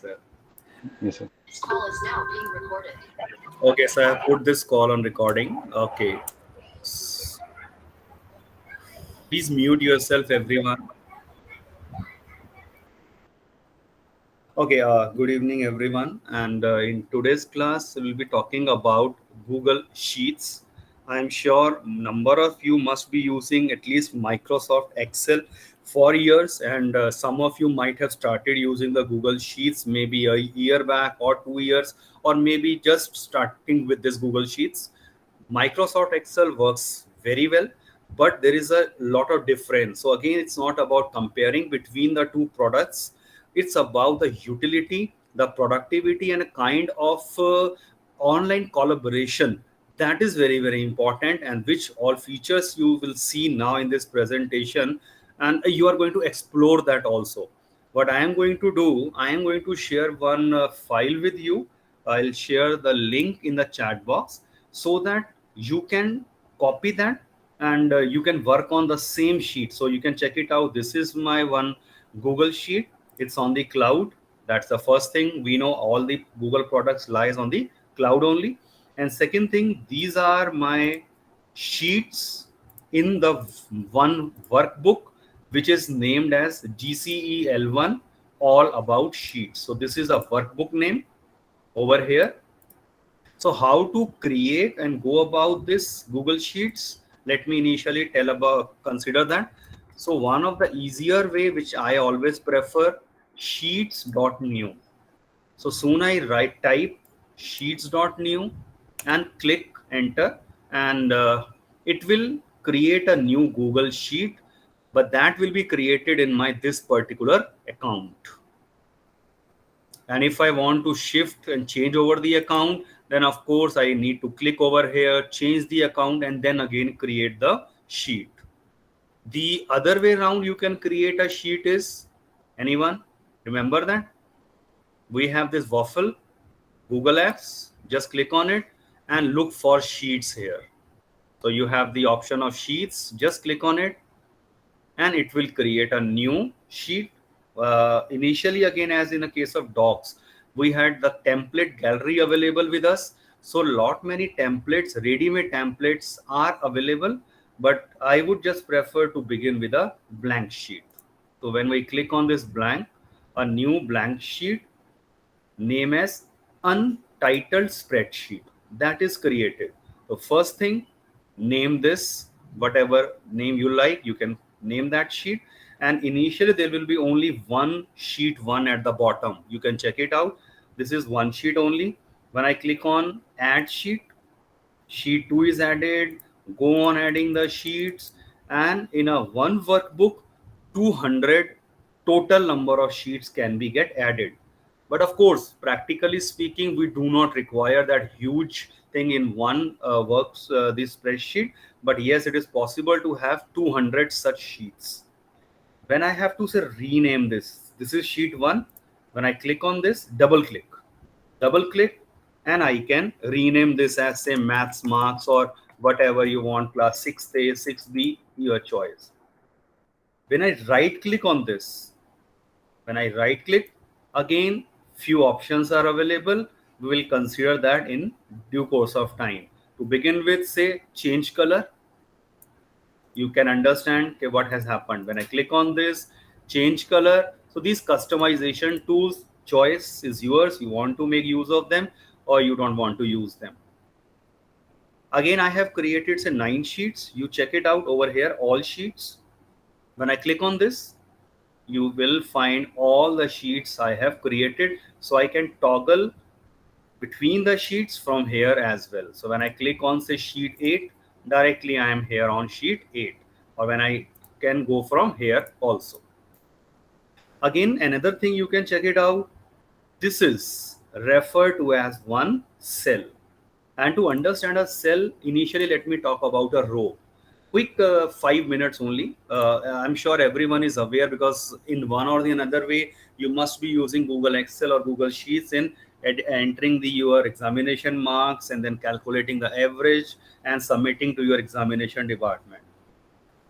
Sir. Yes, sir. This call is now being recorded. Okay, so I put this call on recording. Okay. Please mute yourself, everyone. Okay, good evening, everyone. And in today's class, we'll be talking about Google Sheets. I'm sure number of you must be using at least Microsoft Excel for years, and some of you might have started using the Google Sheets maybe a year back or 2 years, or maybe just starting with this Google Sheets. Microsoft Excel works very well, but there is a lot of difference. So again, it's not about comparing between the two products. It's about the utility, the productivity, and a kind of online collaboration that is very, very important, and which all features you will see now in this presentation. And you are going to explore that also. What I am going to do, I am going to share one file with you. I'll share the link in the chat box so that you can copy that, and you can work on the same sheet. So you can check it out. This is my one Google sheet. It's on the cloud. That's the first thing. We know all the Google products lies on the cloud only. And second thing, these are my sheets in the one workbook which is named as GCEL1 all about sheets. So this is a workbook name over here. So how to create and go about this Google Sheets? Let me initially consider that. So one of the easier way which I always prefer, sheets.new. So soon I type sheets.new and click enter, and it will create a new Google Sheet, but that will be created in my this particular account. And if I want to shift and change over the account, then of course I need to click over here, change the account, and then again create the sheet. The other way around you can create a sheet is, anyone remember that? We have this waffle, Google Apps, just click on it and look for sheets here. So you have the option of sheets, just click on it and it will create a new sheet. Initially, again, as in the case of docs, we had the template gallery available with us. So lot many templates, ready-made templates are available, but I would just prefer to begin with a blank sheet. So when we click on this blank, a new blank sheet, name as untitled spreadsheet, that is created. So first thing, name this whatever name you like. You can name that sheet, and initially there will be only one sheet one at the bottom. You can check it out. This is one sheet only. When I click on add sheet, sheet 2 is added. Go on adding the sheets, and in a one workbook 200 total number of sheets can be get added. But of course, practically speaking, we do not require that huge thing in one works this spreadsheet. But yes, it is possible to have 200 such sheets. When I have to say rename this is sheet 1. When I click on this, double click, and I can rename this as say maths marks or whatever you want, class 6A, 6B, your choice. When I right click on this, when I right click, again few options are available. We will consider that in due course of time. To begin with, say change color. You can understand okay, what has happened. When I click on this, change color. So these customization tools, choice is yours. You want to make use of them or you don't want to use them. Again, I have created say 9 sheets. You check it out over here, all sheets. When I click on this, you will find all the sheets I have created. So I can toggle between the sheets from here as well. So when I click on say sheet 8, directly I am here on sheet 8, or when I can go from here also. Again, another thing you can check it out. This is referred to as one cell. And to understand a cell, initially let me talk about a row. Quick 5 minutes only. I'm sure everyone is aware because in one or the another way, you must be using Google Excel or Google Sheets in entering your examination marks and then calculating the average and submitting to your examination department.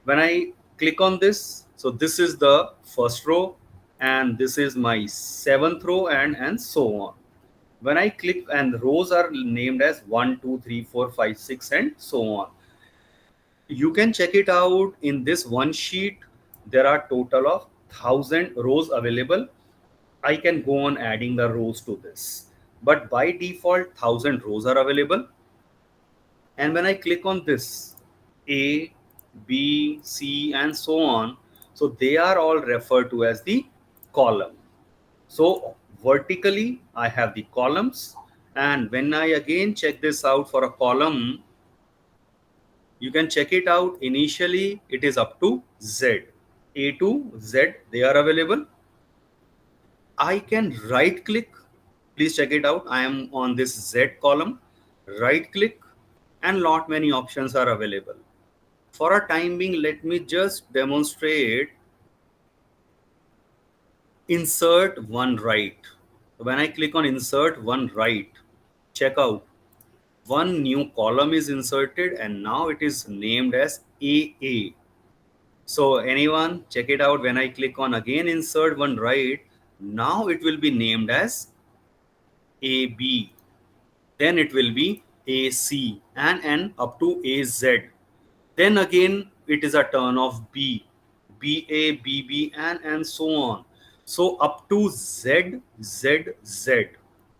When I click on this, so this is the first row. and this is my 7th row, and so on. When I click, and rows are named as 1, 2, 3, 4, 5, 6, and so on. You can check it out in this one sheet. There are total of 1000 rows available. I can go on adding the rows to this, but by default 1000 rows are available. And when I click on this, A, B, C, and so on, so they are all referred to as the column. So vertically I have the columns, and when I again check this out for a column, you can check it out. Initially it is up to Z, A to Z, they are available. I can right click. Please check it out. I am on this Z column. Right click, and lot many options are available. For a time being, let me just demonstrate insert one right. When I click on insert one right, check out, one new column is inserted, and now it is named as AA. So anyone check it out. When I click on again insert one right, now it will be named as AB. Then it will be AC, and up to AZ. Then again it is a turn of B, BA, BB, and so on. So up to Z, Z, Z,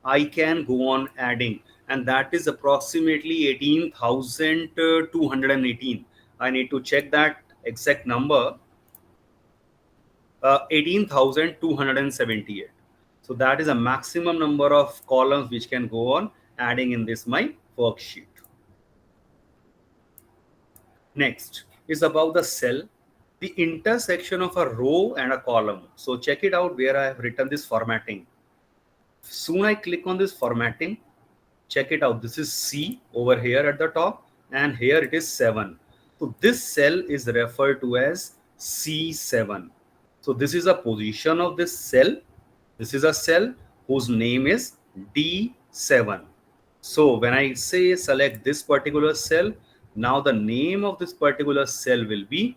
I can go on adding, and that is approximately 18,218. I need to check that exact number. 18,278. So that is a maximum number of columns which can go on adding in this my worksheet. Next is about the cell, the intersection of a row and a column. So check it out where I have written this formatting. Soon I click on this formatting. Check it out. This is C over here at the top, and here it is 7. So this cell is referred to as C7. So this is a position of this cell. This is a cell whose name is D7. So when I say select this particular cell, now the name of this particular cell will be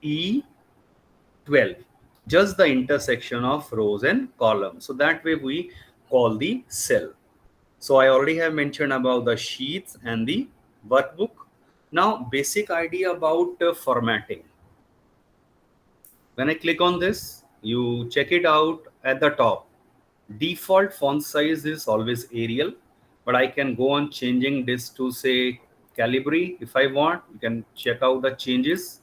E12. Just the intersection of rows and columns. So that way we call the cell. So I already have mentioned about the sheets and the workbook. Now basic idea about formatting. When I click on this, you check it out at the top. Default font size is always Arial, but I can go on changing this to say Calibri if I want. You can check out the changes,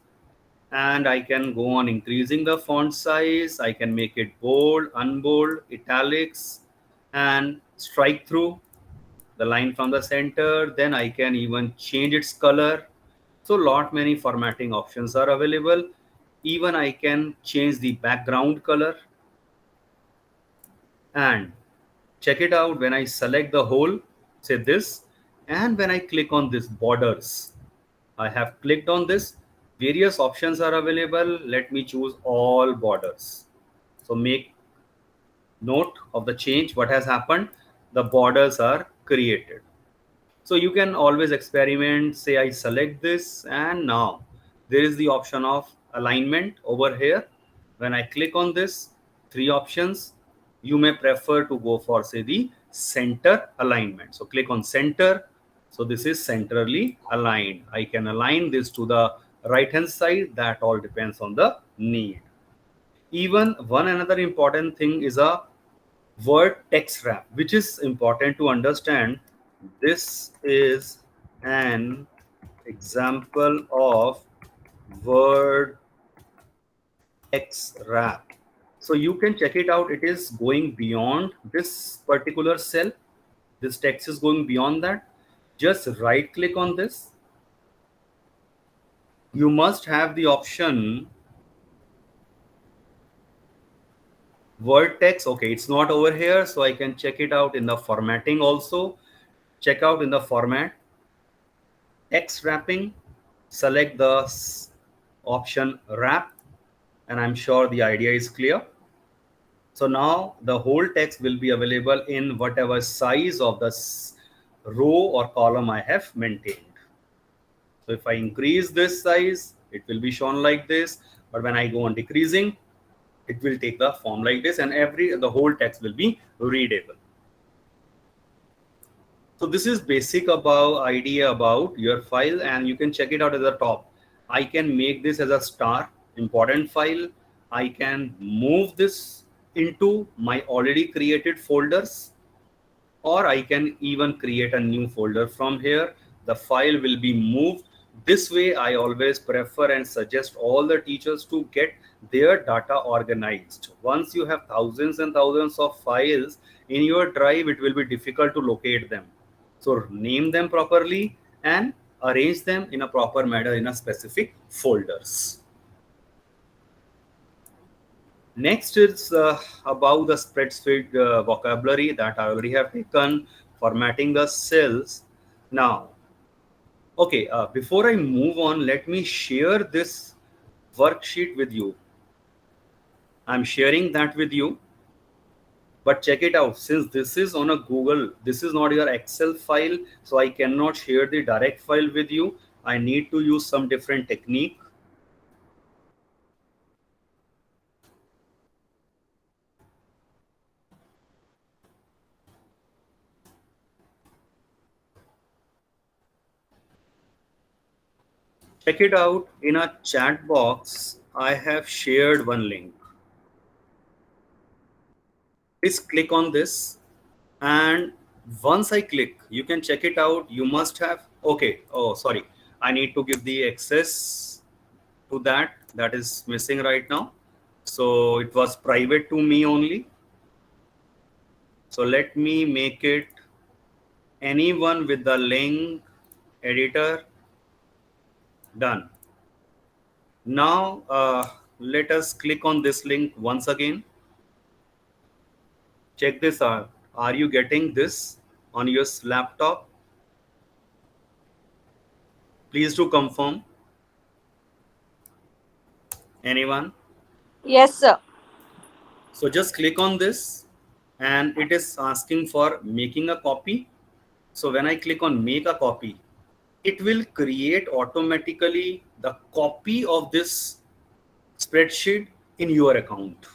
and I can go on increasing the font size. I can make it bold, unbold, italics, and strike through the line from the center. Then I can even change its color. So lot many formatting options are available. Even I can change the background color. And check it out, when I select the whole, say this, and when I click on this borders, I have clicked on this, various options are available. Let me choose all borders. So make note of the change, what has happened. The borders are created. So you can always experiment. Say I select this, and now there is the option of alignment over here. When I click on this, 3 options, you may prefer to go for say the center alignment. So click on center. So this is centrally aligned. I can align this to the right hand side. That all depends on the need. Even one another important thing is a word text wrap, which is important to understand. This is an example of word text wrap. So you can check it out. It is going beyond this particular cell. This text is going beyond that. Just right click on this. You must have the option word text. Okay, it's not over here, so I can check it out in the formatting also. Check out in the format, text wrapping, select the option wrap, and I'm sure the idea is clear. So now the whole text will be available in whatever size of the row or column I have maintained. So if I increase this size, it will be shown like this. But when I go on decreasing, it will take the form like this, and the whole text will be readable. So this is basic idea about your file, and you can check it out at the top. I can make this as a star important file. I can move this into my already created folders, or I can even create a new folder from here. The file will be moved. This way, I always prefer and suggest all the teachers to get their data organized. Once you have thousands and thousands of files in your drive, it will be difficult to locate them. So name them properly and arrange them in a proper manner in a specific folders. Next is about the spreadsheet vocabulary that I already have taken, formatting the cells. Now, okay, before I move on, let me share this worksheet with you. I'm sharing that with you, but check it out. Since this is on a Google, this is not your Excel file, so I cannot share the direct file with you. I need to use some different technique. Check it out in a chat box. I have shared one link. Please click on this, and once I click, you can check it out. You must have, okay, oh sorry, I need to give the access to that is missing right now. So it was private to me only. So let me make it anyone with the link, editor, done. Now let us click on this link once again. Check this out. Are you getting this on your laptop? Please do confirm. Anyone? Yes, sir. So just click on this, and it is asking for making a copy. So when I click on make a copy, it will create automatically the copy of this spreadsheet in your account.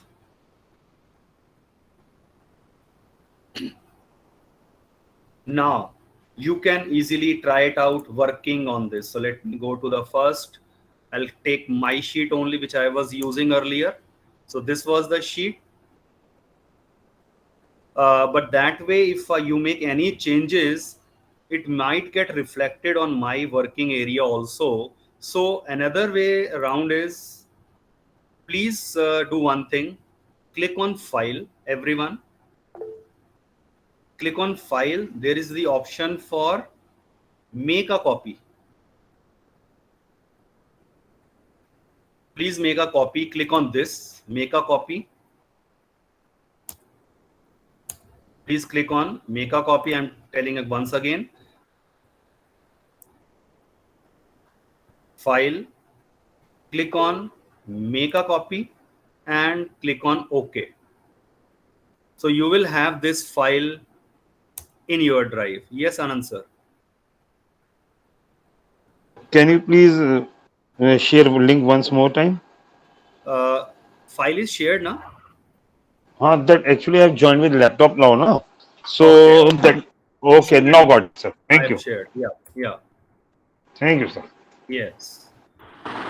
Now you can easily try it out working on this. So let me go to the first. I'll take my sheet only, which I was using earlier. So this was the sheet. But that way, if you make any changes, it might get reflected on my working area also. So another way around is, please do one thing. Click on file, everyone. Click on file. There is the option for make a copy. Please make a copy. Click on this, make a copy. Please click on make a copy. I'm telling it once again. File, click on make a copy and click on OK. So you will have this file in your drive. Yes, Anand sir. Can you please share link once more time? File is shared now. That actually I've joined with laptop now, no? So Okay. that okay, now got it, sir. I Thank have you. shared. Yeah. Thank you, sir. Yes.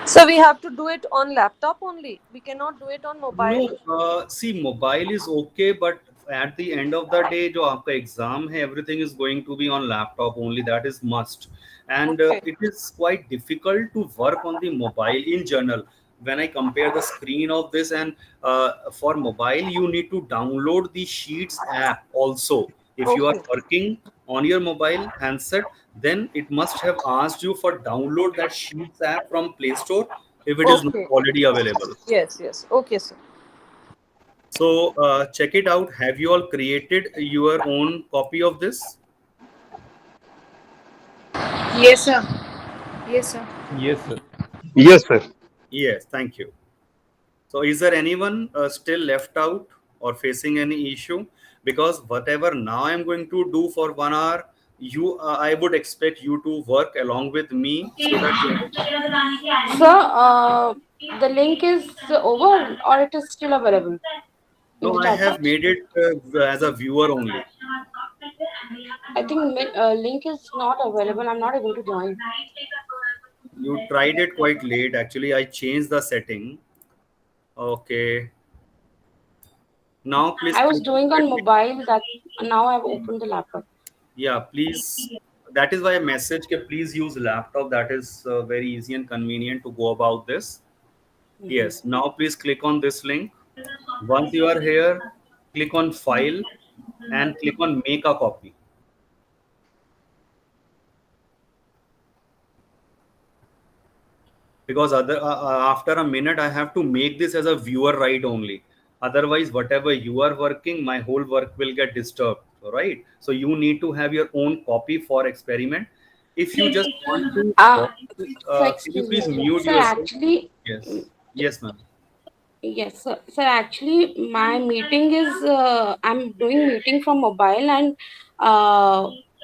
So we have to do it on laptop only. We cannot do it on mobile. No, see, mobile is okay, but at the end of the day, जो आपका exam है, everything is going to be on laptop only. That is must, and Okay. it is quite difficult to work on the mobile in general. When I compare the screen of this, and for mobile, you need to download the Sheets app also. If you are Okay. working on your mobile handset, then it must have asked you for download that Sheets app from Play Store if it is not Okay. already available. Yes. Okay, sir. So check it out. Have you all created your own copy of this? Yes, sir. Yes, sir. Yes, sir. Yes, sir. Yes, thank you. So is there anyone still left out or facing any issue? Because whatever now I'm going to do for 1 hour, I would expect you to work along with me so that Sir, The link is over or it is still available in No, the I chat have box? made it as a viewer only. I think link is not available. I'm not able to join. You tried it quite late. Actually, I changed the setting. Okay. Now, please I was click on doing that on link. mobile that now I've opened the laptop. Yeah, please. That is why I message ke please use laptop. That is very easy and convenient to go about this. Mhm. Yes. Now, please click on this link. Once you are here, click on File and click on Make a Copy. Because after a minute, I have to make this as a viewer right only. Otherwise, whatever you are working, my whole work will get disturbed. Right. So you need to have your own copy for experiment. If you just want to Uh, watch this, so can you excuse me, please mute sir. yourself? Actually, Yes. Yes, ma'am. yes, sir. Sir, actually, my meeting is I'm doing meeting from mobile and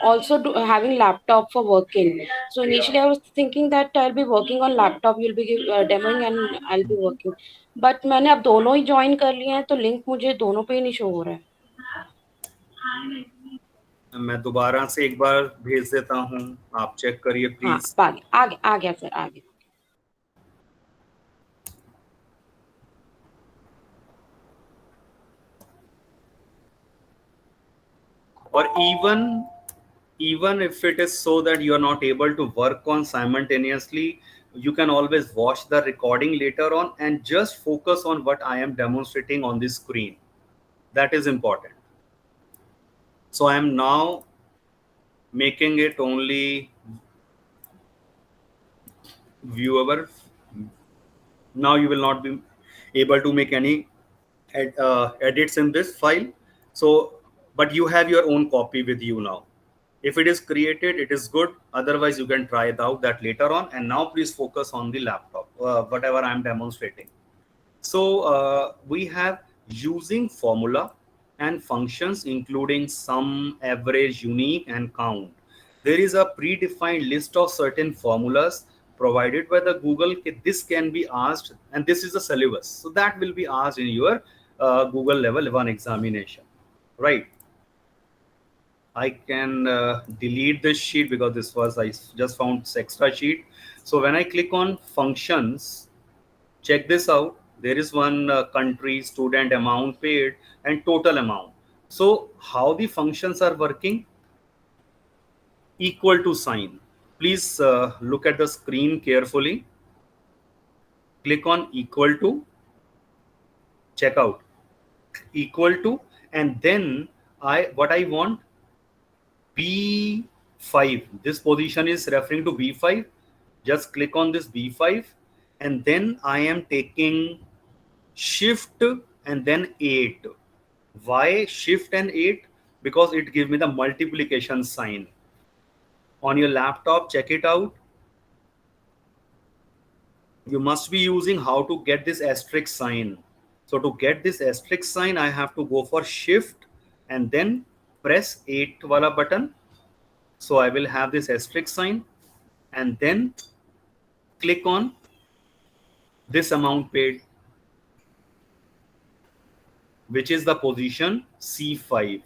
also having laptop for working. So initially, I was thinking that I'll be working on laptop. You'll be demoing and I'll be working. But मैंने अब दोनों ही join कर लिए हैं तो link मुझे दोनों पे ही नहीं शो हो रहा है. मैं दोबारा से एक बार भेज देता हूँ. आप चेक करिए हाँ, प्लीज. आ गया सर, आ गया. Or even if it is so that you are not able to work on simultaneously, you can always watch the recording later on and just focus on what I am demonstrating on the screen. That is important. So I am now making it only viewable. Now you will not be able to make any edits in this file. So but you have your own copy with you now. If it is created, it is good. Otherwise, you can try it out that later on. And now please focus on the laptop, whatever I'm demonstrating. So we have using formula and functions, including sum, average, unique, and count. There is a predefined list of certain formulas provided by the Google. This can be asked, and this is the syllabus. So that will be asked in your Google level 1 examination, right? I can delete this sheet because I just found extra sheet. So when I click on functions, check this out. There is one country, student, amount paid, and total amount. So how the functions are working? Equal to sign. Please look at the screen carefully. Click on equal to. Check out equal to, and then what I want, B5. This position is referring to B5. Just click on this B5, and then I am taking shift and then 8. Why shift and 8? Because it gives me the multiplication sign. On your laptop, check it out. You must be using how to get this asterisk sign. So to get this asterisk sign, I have to go for shift and then press 8 wala button. So I will have this asterisk sign and then click on this amount paid, which is the position C5.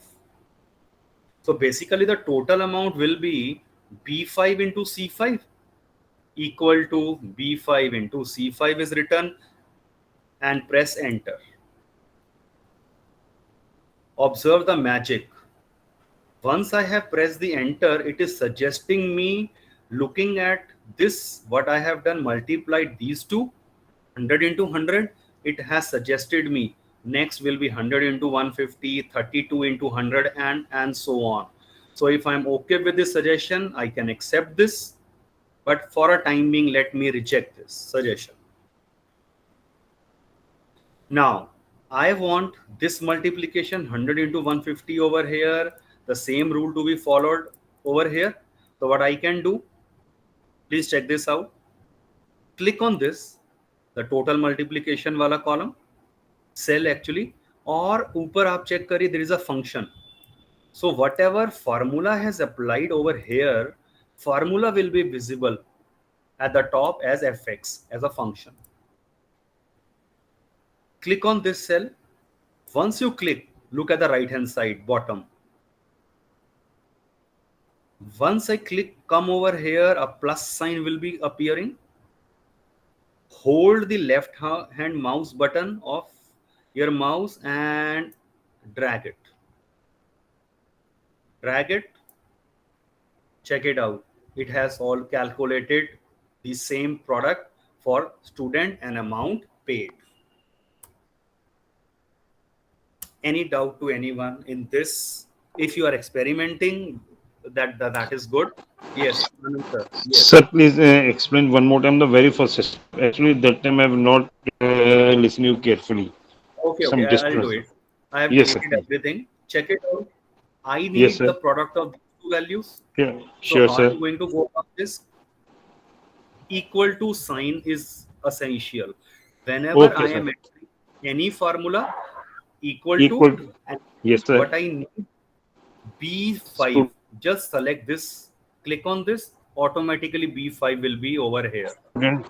So basically the total amount will be B5 into C5 equal to B5 into C5 is written, and press enter. Observe the magic. Once I have pressed the enter, it is suggesting me, looking at this, what I have done, multiplied these two, 100 into 100, it has suggested me next will be 100 into 150, 32 into 100, and so on. So if I'm okay with this suggestion, I can accept this, but for a time being, let me reject this suggestion. Now I want this multiplication 100 into 150 over here, the same rule to be followed over here. So what I can do, please check this out. Click on this, the total multiplication wala column, cell actually, or ऊपर आप check करिए, there is a function. So whatever formula has applied over here, formula will be visible at the top as fx, as a function. Click on this cell. Once you click, look at the right hand side, bottom. Once I click, come over here, a plus sign will be appearing. Hold the left hand mouse button of your mouse and drag it. Drag it. Check it out. It has all calculated the same product for student and amount paid. Any doubt to anyone in this? If you are experimenting, that is good. Yes, Anand sir. Yes. Sir, please explain one more time the very first step. Actually, that time I have not listened you carefully. Okay, Some I'll do distress. it. I have Yes, sir. created everything. Check it out. I Yes, need sir. the product of these two values. Yeah, So sure, how sir. are you going to go about this? Equal to sign is essential. Whenever Okay, I sir. am entering any formula, equal Equal to, to. and Yes, sir. what I need, B5. Just select this, click on this, automatically B5 will be over here. Student.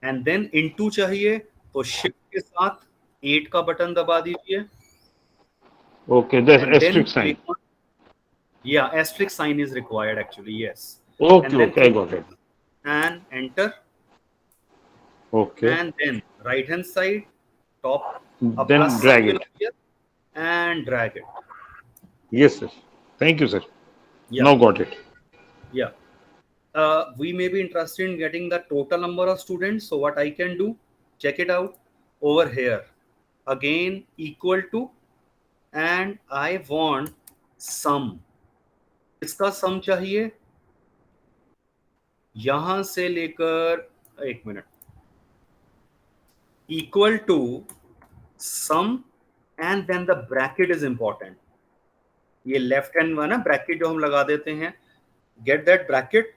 And then into चाहिए तो shift के साथ 8 का button दबा दीजिए. Okay, that's And then asterisk sign. click on, yeah, asterisk sign is required actually, yes. Okay, And then okay, I click got it. and enter, Okay, and then right hand side top, a then plus drag sign will it. appear, and drag it. Yes, sir. Thank you, sir. Yeah, Now got it. yeah. We may be interested in getting the total number of students. So what I can do, check it out over here. Again, equal to, and I want sum. इसका sum चाहिए यहां से लेकर, एक minute, equal to sum and then the bracket is important. ये left hand वाला bracket जो हम लगा देते हैं, get that bracket,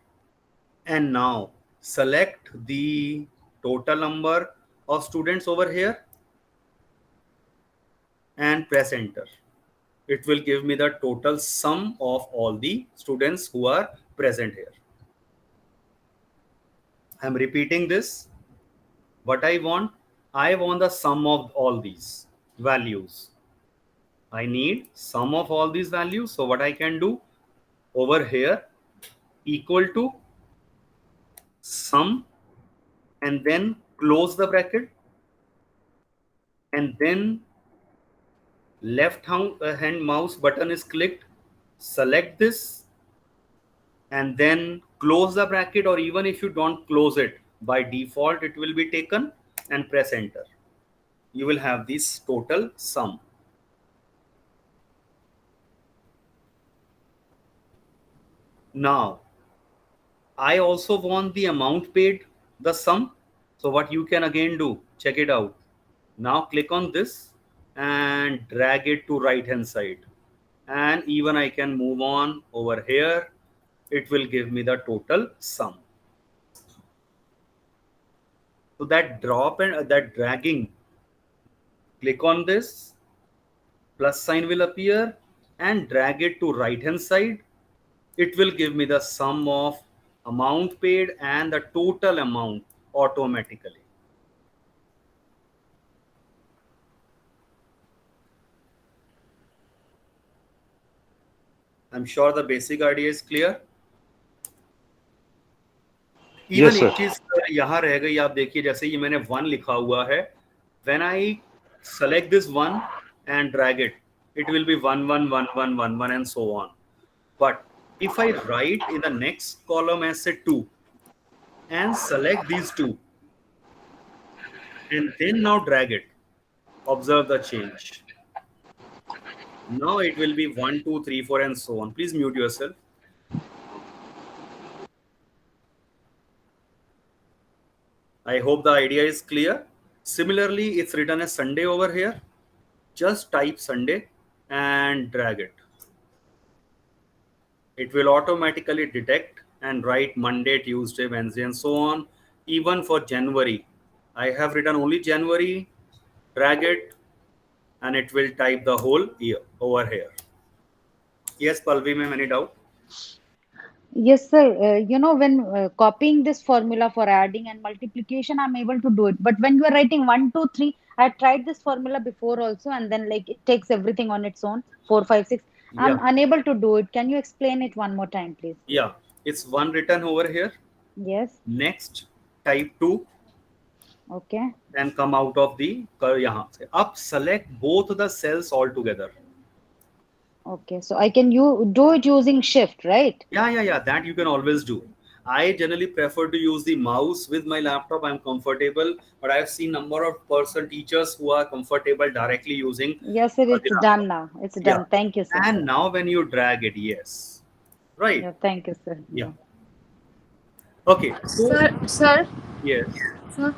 and now select the total number of students over here and press enter. It will give me the total sum of all the students who are present here. I'm repeating this. What I want the sum of all these values. I need sum of all these values. So what I can do over here, equal to sum, and then close the bracket, and then left hand mouse button is clicked, select this, and then close the bracket, or even if you don't close it, by default it will be taken, and press enter. You will have this total sum. Now I also want the amount paid, the sum. So what you can again do, check it out. Now click on this and drag it to right hand side, and even I can move on over here. It will give me the total sum. So that drop and that dragging, click on this, plus sign will appear, and drag it to right hand side. It will give me the sum of amount paid and the total amount automatically. I'm sure the basic idea is clear. Yes, Even sir. एक चीज यहाँ रह गई, आप देखिए, जैसे ये मैंने 1 लिखा हुआ है, when I select this 1 and drag it, it will be 1 1 1 1 1 1 and so on. But if I write in the next column as say 2 and select these two and then now drag it, observe the change. Now it will be 1 2 3 4 and so on. Please mute yourself. I hope the idea is clear. Similarly, it's written as Sunday over here. Just type Sunday and drag it. It will automatically detect and write Monday, Tuesday, Wednesday, and so on. Even for January, I have written only January. Drag it, and it will type the whole year over here. Yes, Palvi, ma'am, any doubt? Yes, sir. When copying this formula for adding and multiplication, I'm able to do it. But when you are writing 1, 2, 3, I tried this formula before also, and then like it takes everything on its own, 4, 5, 6. I'm Yeah, unable to do it. Can you explain it one more time, please? yeah. It's one written over here. Yes. Next, type 2 Okay. and come out of the यहाँ से. Up, select both the cells all together. Okay. So I can you do it using shift, right? Yeah. That you can always do. I generally prefer to use the mouse with my laptop. I'm comfortable, but I've seen number of person teachers who are comfortable directly using Yes, sir. the It's laptop. done now. It's Yeah. done. Thank you, sir. And now when you drag it, yes. Right. Yeah. Thank you, sir. Yeah. Yeah. Okay. So Sir, yes. sir,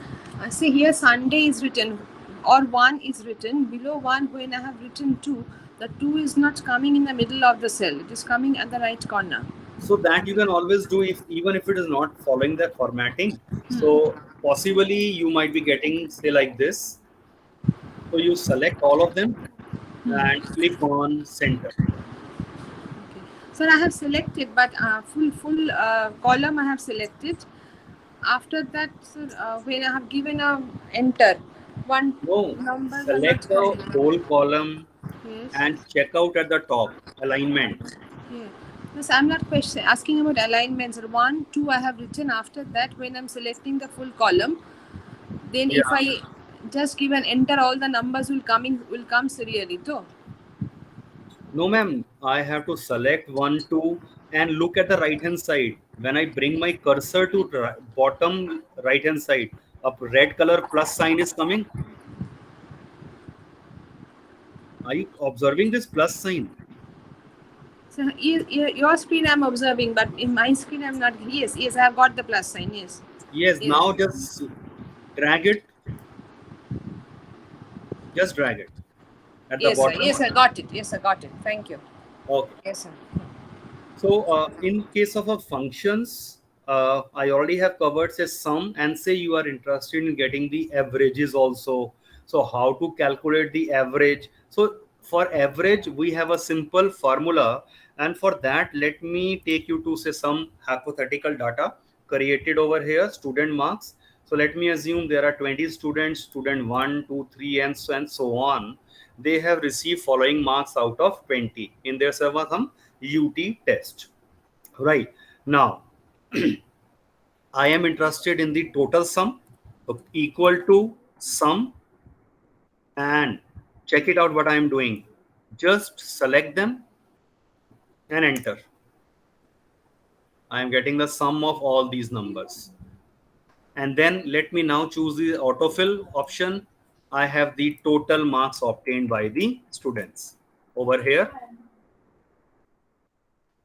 see here Sunday is written or 1 is written. Below 1, when I have written 2, the 2 is not coming in the middle of the cell. It is coming at the right corner. So that you can always do if even if it is not following that formatting. So possibly you might be getting say like this. So you select all of them and click on center. Okay. Sir, I have selected, but full column I have selected. After that, sir, when I have given a enter, one No, numbers are select not the coming. whole column Yes. and check out at the top alignment. Yeah. Yes, I'm not asking about alignments. 1, 2, I have written. After that, when I'm selecting the full column, then Yeah. if I just give an enter, all the numbers will come serially too. No, ma'am. I have to select 1, 2, and look at the right hand side. When I bring my cursor to bottom right hand side, a red color plus sign is coming. Are you observing this plus sign? So your screen I'm observing, but in my screen I'm not. Yes, I have got the plus sign. Yes. Yes. Yes. Now just drag it. Just drag it at the Yes, sir. bottom. Yes, I got it. Yes, I got it. Thank you. Okay. Yes, sir. So in case of a functions, I already have covered say sum and say you are interested in getting the averages also. So how to calculate the average? So for average, we have a simple formula. And for that, let me take you to say some hypothetical data created over here, student marks. So let me assume there are 20 students, student 1, 2, 3, and so on. They have received following marks out of 20 in their some UT test. Right. Now, I am interested in the total sum equal to sum, and check it out what I am doing. Just select them and enter. I am getting the sum of all these numbers. And then let me now choose the autofill option. I have the total marks obtained by the students over here.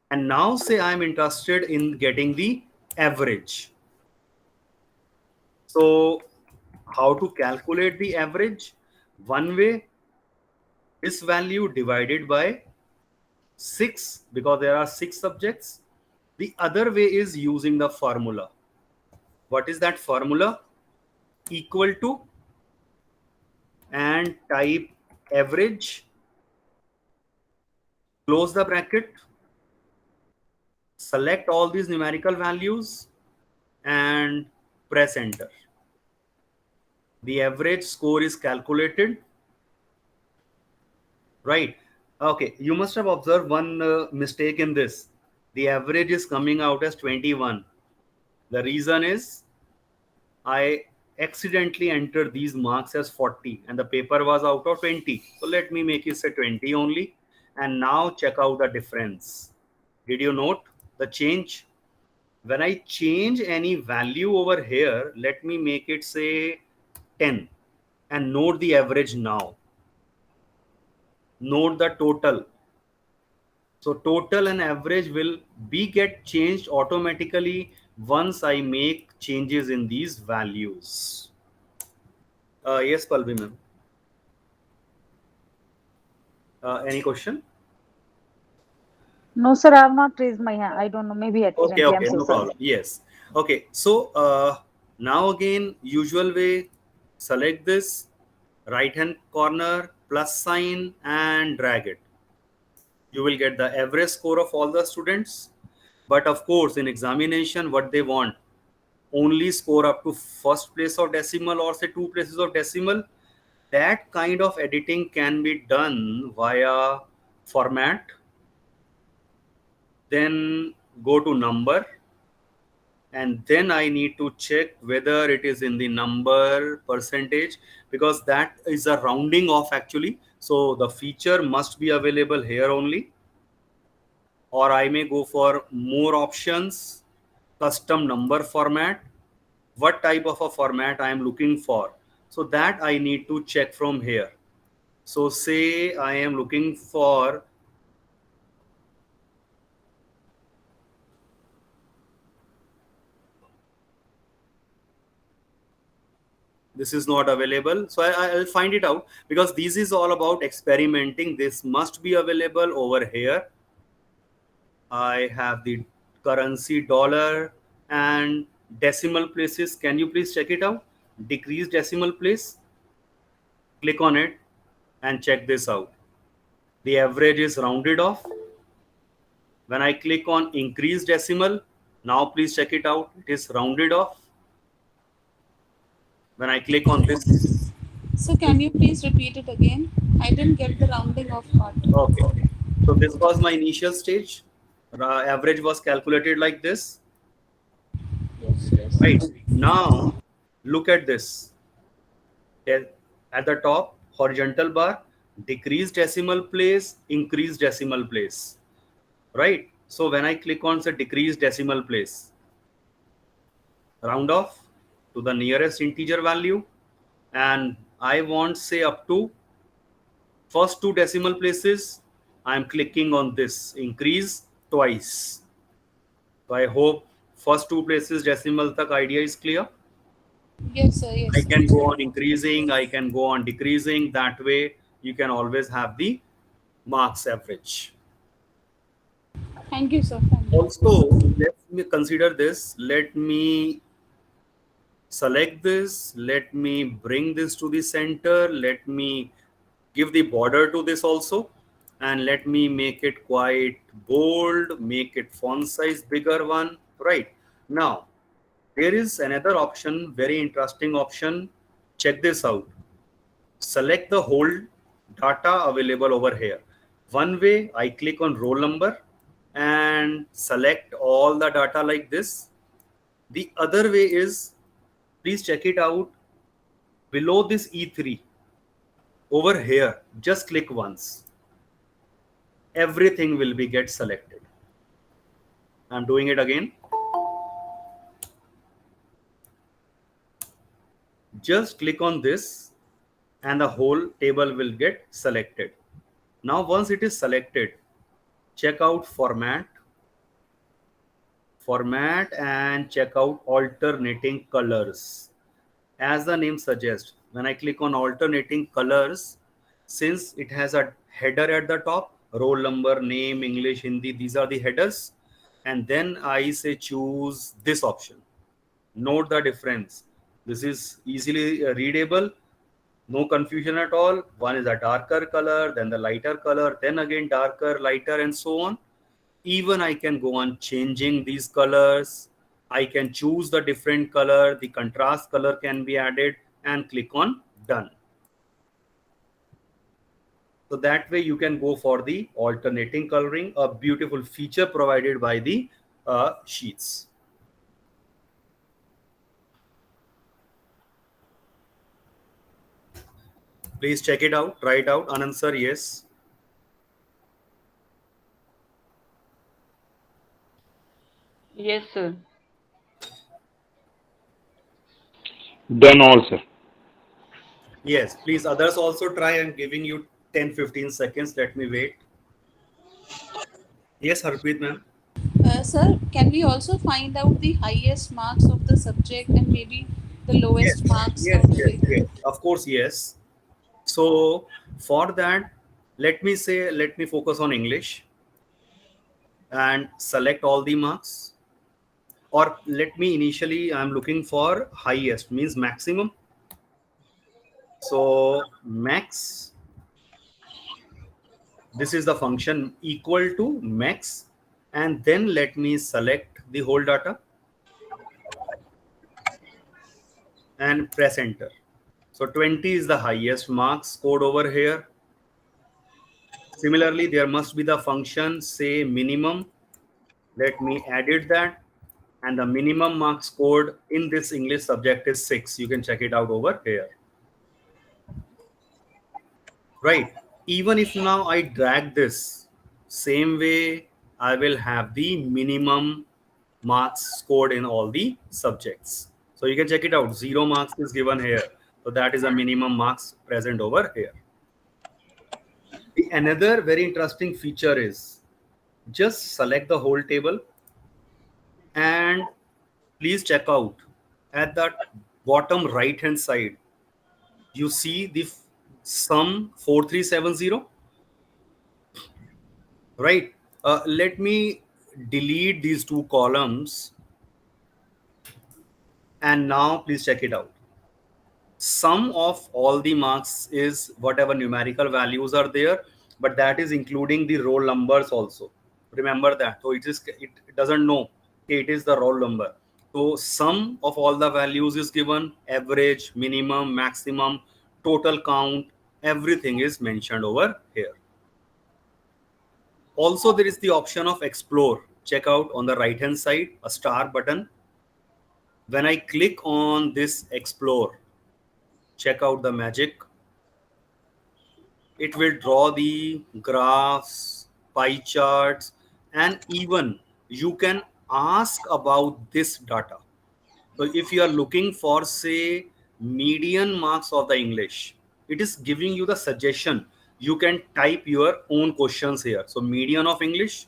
And now say I am interested in getting the average. So how to calculate the average? One way, this value divided by 6 because there are 6 subjects. The other way is using the formula. What is that formula? Equal to and type average, close the bracket, select all these numerical values and press enter. The average score is calculated. Right. Okay. You must have observed one mistake in this. The average is coming out as 21. The reason is I accidentally entered these marks as 40 and the paper was out of 20. So let me make it say 20 only. And now check out the difference. Did you note the change? When I change any value over here, let me make it say 10 and note the average now. Note the total. So total and average will be get changed automatically once I make changes in these values. Yes, Palvi ma'am. Any question? No, sir. I have not raised my hand. I don't know. Maybe accidentally. I'm Okay, so no sorry. problem. Yes. Okay, so now again, usual way, select this right hand corner plus sign and drag it. You will get the average score of all the students. But of course, in examination, what they want, only score up to first place of decimal or say 2 places of decimal. That kind of editing can be done via format, then go to number, and then I need to check whether it is in the number percentage, because that is a rounding off actually. So the feature must be available here only, or I may go for more options, custom number format, what type of a format I am looking for. So that I need to check from here. So say I am looking for this is not available, so I'll find it out, because this is all about experimenting. This must be available over here. I have the currency dollar and decimal places. Can you please check it out? Decrease decimal place, click on it and check this out. The average is rounded off. When I click on increase decimal, now please check it out, it is rounded off. When I click on this, So can you please repeat it again? I didn't get the rounding off part. okay, so this was my initial stage. Average was calculated like this. Yes. Right. Now, look at this. At the top, horizontal bar, decrease decimal place, increase decimal place. Right. So when I click on the decrease decimal place, round off to the nearest integer value, and I want say up to first 2 decimal places, I'm clicking on this increase twice. So I hope first 2 places decimal tak idea is clear. Yes, sir. Yes. I sir. can go on increasing, I can go on decreasing. That way you can always have the marks average. Thank you, sir. Thank you. Also, let me consider this. Let me select this. Let me bring this to the center. Let me give the border to this also. And let me make it quite bold, make it font size bigger one. Right. Now, there is another option, very interesting option. Check this out. Select the whole data available over here. One way, I click on roll number and select all the data like this. The other way is, please check it out, below this E3, over here, just click once. Everything will be get selected. I'm doing it again. Just click on this and the whole table will get selected. Now once it is selected, check out format and check out alternating colors. As the name suggests, when I click on alternating colors, since it has a header at the top, roll number, name, English, Hindi, these are the headers, and then I say choose this option. Note the difference. This is easily readable, no confusion at all. One is a darker color, then the lighter color, then again darker, lighter, and so on. Even I can go on changing these colors. I can choose the different color, the contrast color can be added, and click on done. So that way you can go for the alternating coloring, a beautiful feature provided by the sheets. Please check it out, try it out. Anand sir, yes. Yes, sir. Done all, sir. Yes, please others also try. I'm giving you 10-15 seconds. Let me wait. Yes, Harpreet ma'am. Sir, can we also find out the highest marks of the subject and maybe the lowest marks Yes, of yes, the yes. Of course, yes. So for that, let me focus on English and select all the marks. Or let me initially, I'm looking for highest, means maximum. So max, this is the function equal to max. and then let me select the whole data and press enter. So 20 is the highest marks scored over here. Similarly, there must be the function say minimum. Let me edit that, and the minimum marks scored in this English subject is 6. You can check it out over here. Right. Even if now I drag this, same way I will have the minimum marks scored in all the subjects. So you can check it out. 0 marks is given here. So that is a minimum marks present over here. Another very interesting feature is just select the whole table and please check out at the bottom right hand side. You see the sum 4370, right? Let me delete these two columns and now please check it out. Sum of all the marks is whatever numerical values are there, but that is including the roll numbers also. Remember that. So it doesn't know it is the roll number. So sum of all the values is given, average, minimum, maximum, total count, everything is mentioned over here. Also, there is the option of explore. Check out on the right hand side, a star button. When I click on this explore, check out the magic. It will draw the graphs, pie charts, and even you can ask about this data. So if you are looking for, say, median marks of the English, it is giving you the suggestion. You can type your own questions here. So median of English,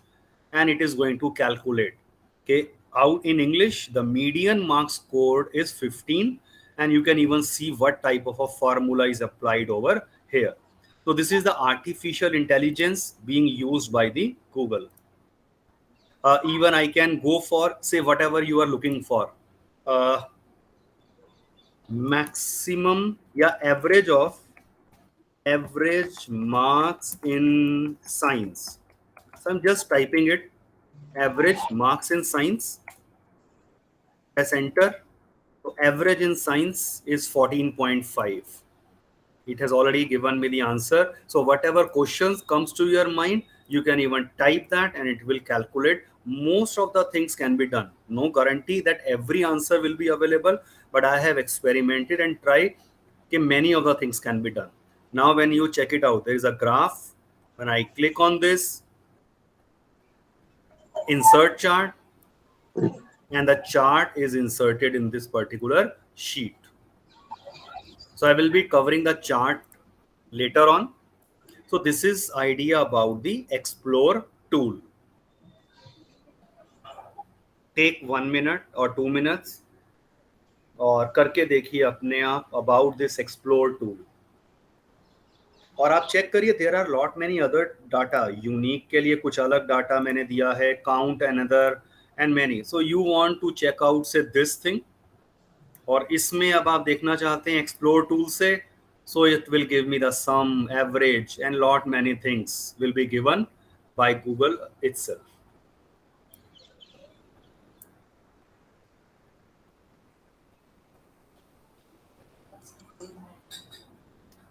and it is going to calculate. Okay, out in English, the median marks scored is 15, and you can even see what type of a formula is applied over here. So this is the artificial intelligence being used by the Google. Even I can go for, say, whatever you are looking for. Maximum, average marks in science. So I'm just typing it, average marks in science. Press enter. So average in science is 14.5. It has already given me the answer. So whatever questions comes to your mind, you can even type that and it will calculate. Most of the things can be done. No guarantee that every answer will be available, but I have experimented and tried. Okay, many of the things can be done. Now when you check it out, there is a graph. When I click on this, insert chart, and the chart is inserted in this particular sheet. So I will be covering the chart later on. So this is idea about the explore tool. Take 1 minute or 2 minutes और करके देखिए अपने आप about this explore tool. और आप check करिए, there are lot many other data. Unique के लिए कुछ अलग डाटा मैंने दिया है, count another and many. So you want to check out say this thing. और इसमें अब आप देखना चाहते हैं explore tool से, so it will give me the sum, average and lot many things will be given by Google itself.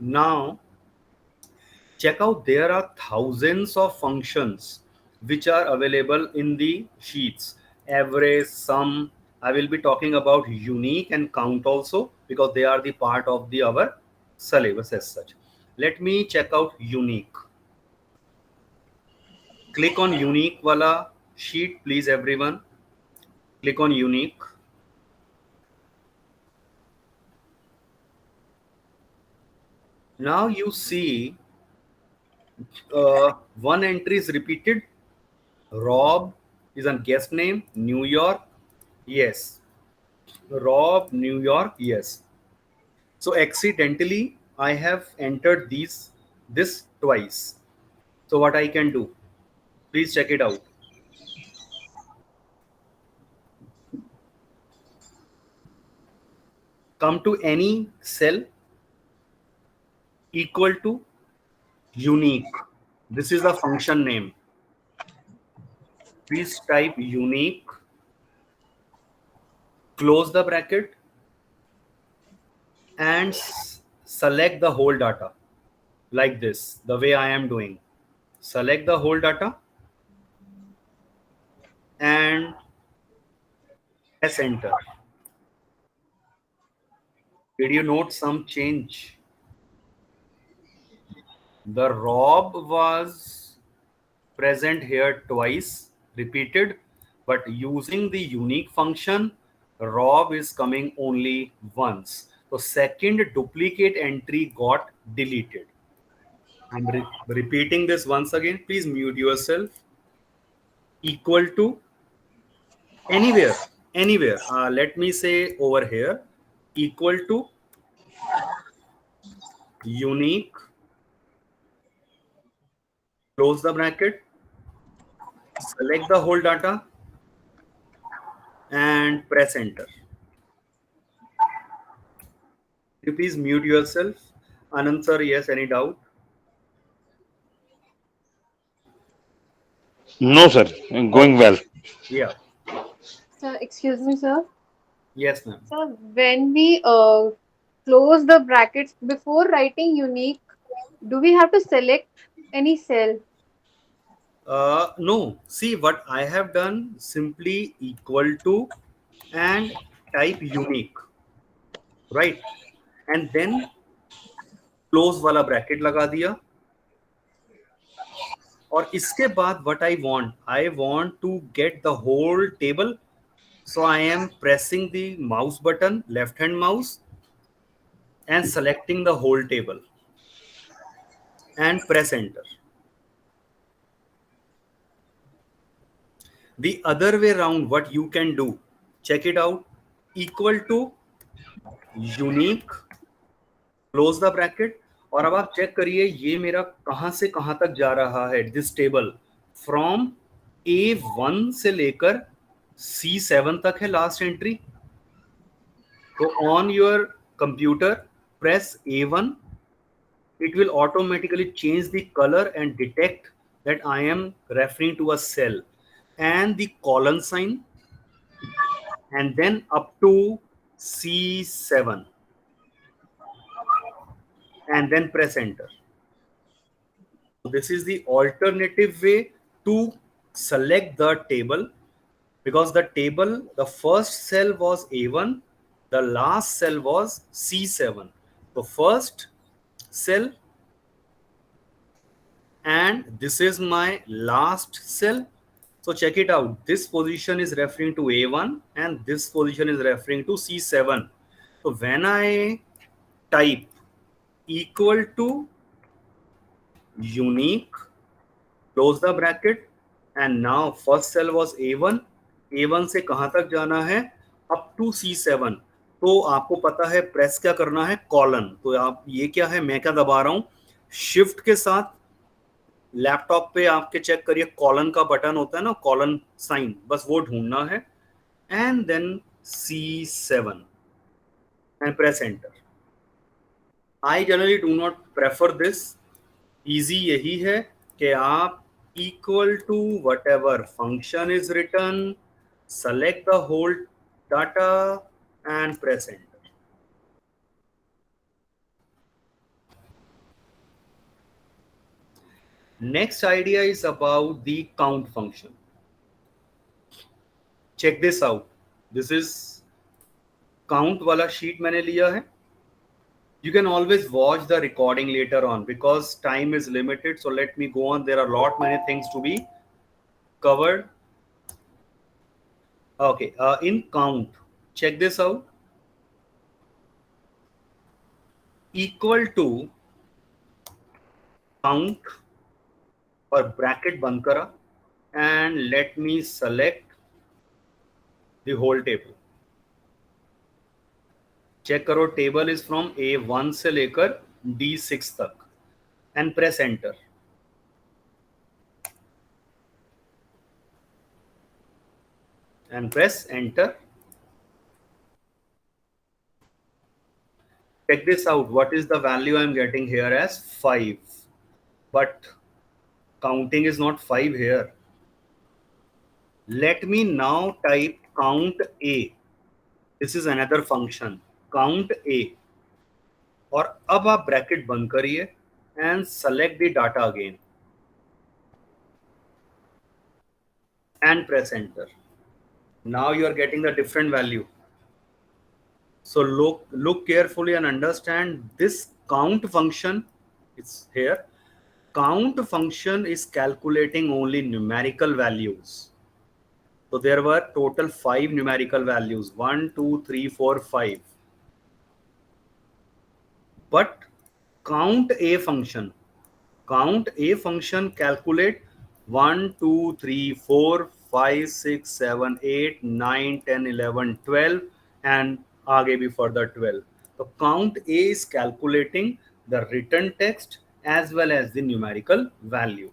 Now check out, there are thousands of functions which are available in the sheets. Average, sum. I will be talking about unique and count also because they are the part of our syllabus as such. Let me check out unique. Click on unique wala sheet, please everyone. Click on unique. Now you see one entry is repeated. Rob is a guest name. New York, yes. Rob, New York, yes. So accidentally I have entered this twice. So what I can do, please check it out. Come to any cell, equal to unique. This is the function name. please type unique, close the bracket, and select the whole data like this, the way I am doing. Select the whole data and press enter. Did you note some change? The Rob was present here twice, repeated, but using the unique function, Rob is coming only once. So second duplicate entry got deleted. I'm repeating this once again. Please mute yourself. Equal to anywhere. Let me say over here, equal to unique, close the bracket, select the whole data, and press enter. You please mute yourself. Anand sir, yes, any doubt? No, sir. Going well. Yeah. Sir, excuse me, sir. Yes, ma'am. Sir, when we close the brackets before writing unique, do we have to select any cell? No. See what I have done, simply equal to and type unique, right? And then close वाला bracket लगा दिया. और इसके बाद what I want to get the whole table. So I am pressing the mouse button, left hand mouse, and selecting the whole table and press enter. The other way around, what you can do, check it out, equal to unique, close the bracket, और अब आप check करिए ये मेरा कहां से कहां तक जा रहा है, दिस टेबल फ्रॉम A1 से लेकर C7 तक है लास्ट एंट्री. तो on your computer press A1, it will automatically change the color and detect that I am referring to a cell and the colon sign, and then up to C7, and then press enter. This is the alternative way to select the table, because the table, the first cell was A1, the last cell was C7. So first cell, and this is my last cell. So check it out. This position is referring to A1 and this position is referring to C7. So when I type equal to unique, close the bracket, and now first cell was A1. A1 से कहां तक जाना है? Up to C7. तो आपको पता है press क्या करना है, कॉलन. तो आप ये क्या है, मैं क्या दबा रहा हूं, शिफ्ट के साथ लैपटॉप पे आपके चेक करिए कॉलन का बटन होता है ना, कॉलन साइन, बस वो ढूंढना है and then C7 and press enter. I generally do not prefer this. Easy यही है कि आप equal to whatever function is return, select the whole data and press enter. Next idea is about the count function. Check this out. This is count वाला sheet मैंने लिया है. You can always watch the recording later on because time is limited. So let me go on. There are lot many things to be covered. Okay. In count, check this out. Equal to count और bracket बंद करा and let me select the whole table. Check करो table is from A1 से लेकर D6 तक and press enter. And press enter. Check this out. What is the value I am getting here as 5, but counting is not 5 here. Let me now type count A. This is another function, count A. और अब आप bracket बंद करिए and select the data again and press enter. Now you are getting the different value. So look carefully and understand this count function. It's here. Count function is calculating only numerical values. So there were total 5 numerical values, 1, 2, 3, 4, 5. But count A function calculate 1, 2, 3, 4, 5, 6, 7, 8, 9, 10, 11, 12 and आगे भी further 12. So count A is calculating the written text as well as the numerical value.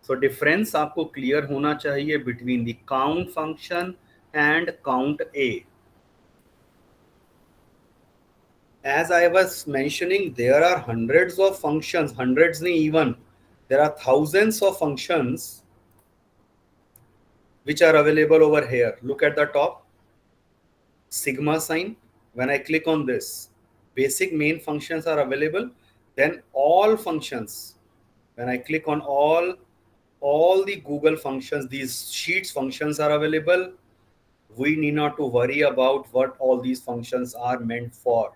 So difference आपको clear होना चाहिए between the count function and count A. As I was mentioning, there are hundreds of functions, hundreds nahi even. There are thousands of functions which are available over here. Look at the top, sigma sign. When I click on this, basic main functions are available. Then all functions, when I click on all the Google functions, these Sheets functions are available. We need not to worry about what all these functions are meant for.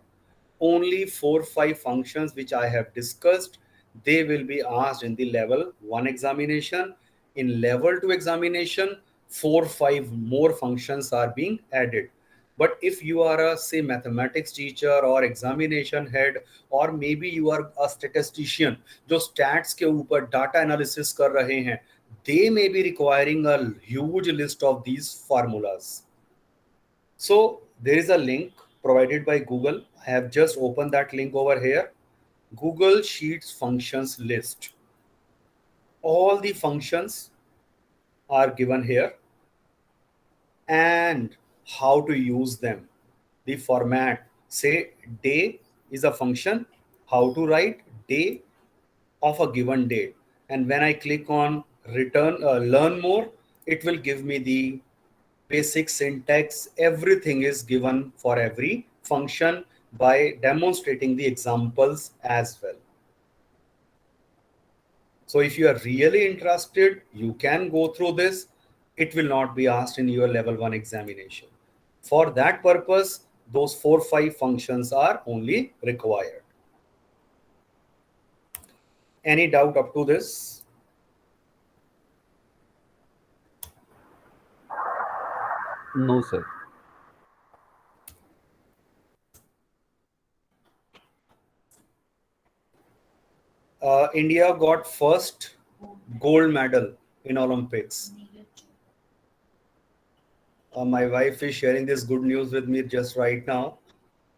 Only 4-5 functions which I have discussed, they will be asked in the level 1 examination. In level 2 examination, 4-5 more functions are being added. But if you are a say mathematics teacher or examination head or maybe you are a statistician जो stats के ऊपर data analysis कर रहे हैं, they may be requiring a huge list of these formulas. So there is a link provided by Google. I have just opened that link over here. Google Sheets functions list. All the functions are given here and how to use them. The format, say day is a function, how to write day of a given day. And when I click on learn more, it will give me the basic syntax. Everything is given for every function by demonstrating the examples as well. So if you are really interested, you can go through this. It will not be asked in your level 1 examination. For that purpose, those 4-5 functions are only required. Any doubt up to this? No, sir. India got first gold medal in Olympics. My wife is sharing this good news with me just right now.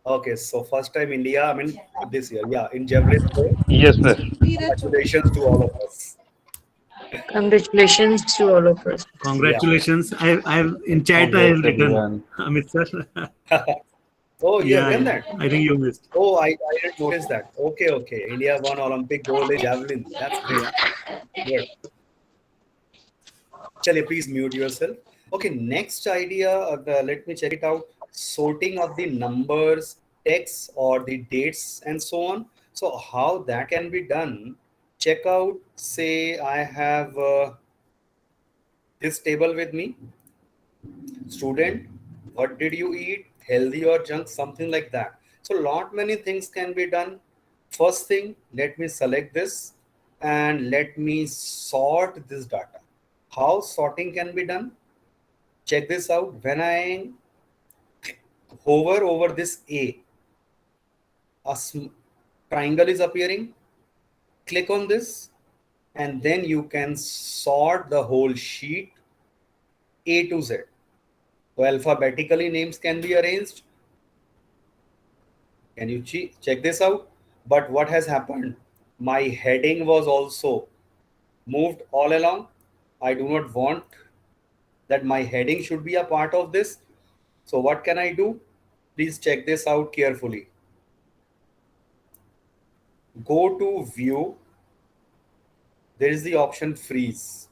Okay, so first time India, I mean this year, yeah, in javelin throw. Yes, sir. Congratulations to all of us. Congratulations to all of us. Congratulations. I've in chat I have written Amit sir. Oh, you have done that? I think you missed. Oh, I didn't notice that. Okay. India won Olympic gold in javelin. That's great. Good. Chale, please mute yourself. Okay, next idea, let me check it out. Sorting of the numbers, texts or the dates and so on. So how that can be done, check out, say I have this table with me. Student, what did you eat? Healthy or junk? Something like that. So lot many things can be done. First thing, let me select this and let me sort this data. How sorting can be done? Check this out. When I hover over this A triangle is appearing. Click on this and then you can sort the whole sheet A to Z. So alphabetically names can be arranged. Can you check this out? But what has happened? My heading was also moved all along. I do not want that my heading should be a part of this. So what can I do? Please check this out carefully. Go to view. There is the option freeze.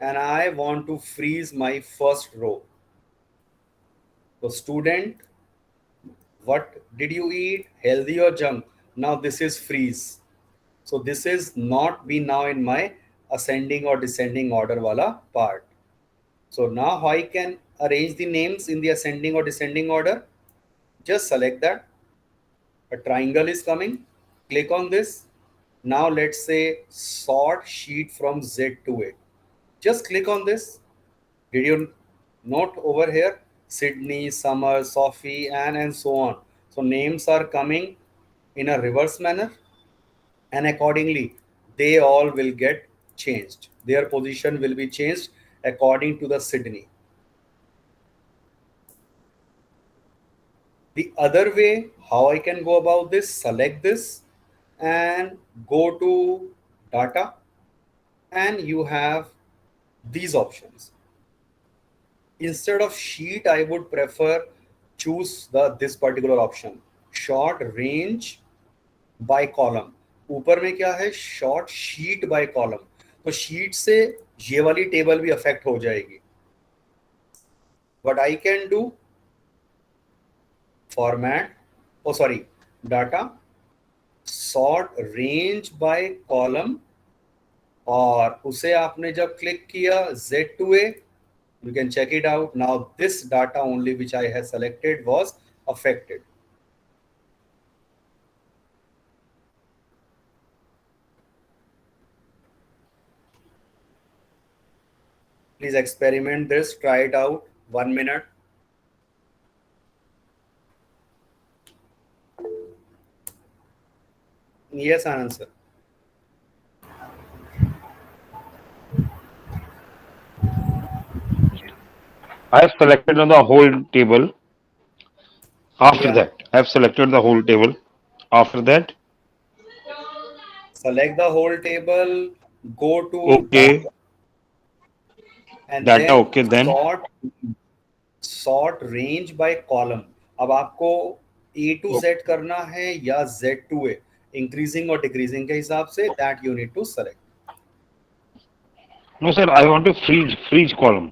and I want to freeze my first row. So student, what did you eat? Healthy or junk? Now this is freeze. So this is not be now in my ascending or descending order wala part. So now how I can arrange the names in the ascending or descending order? Just select that. A triangle is coming. Click on this. Now let's say sort sheet from Z to A. Just click on this. Did you note over here? Sydney, Summer, Sophie, Anne, and so on. So names are coming in a reverse manner, and accordingly, they all will get changed. Their position will be changed according to the Sydney. The other way, how I can go about this, select this and go to data, and you have these options. Instead of sheet, I would prefer choose this particular option, short range by column. ऊपर में क्या है, short sheet by column. तो sheet से ये वाली table भी affect हो जाएगी. What I can do, format, data, sort range by column, और उसे आपने जब क्लिक किया Z2A, you can check it out. Now this data only which I have selected was affected. Please experiment this, try it out. 1 minute. Yes, Anand sir. I have selected on the whole table. After that, I have selected the whole table. After that, select the whole table, go to okay, data, and data, then okay, then sort range by column. अब आपको A to Z करना है या Z to A, increasing or decreasing के हिसाब से, that you need to select. no sir, I want to freeze column.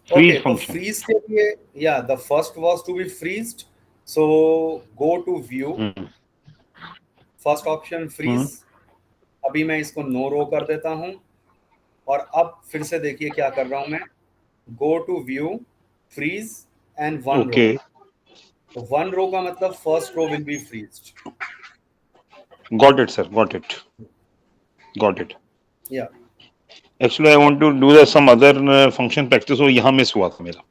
Freeze Okay, function. तो freeze के लिए, yeah, the first was to be freezed. So go to view. First option freeze. अभी मैं इसको no row कर देता हूँ, और अब फिर से देखिए क्या कर रहा हूँ मैं. Go to view, freeze and one row. तो one row का मतलब first row will be freezed. Got it, sir. Got it. Got it. Yeah. Actually, I want to do some other function practice. So यहाँ miss हुआ था मेरा.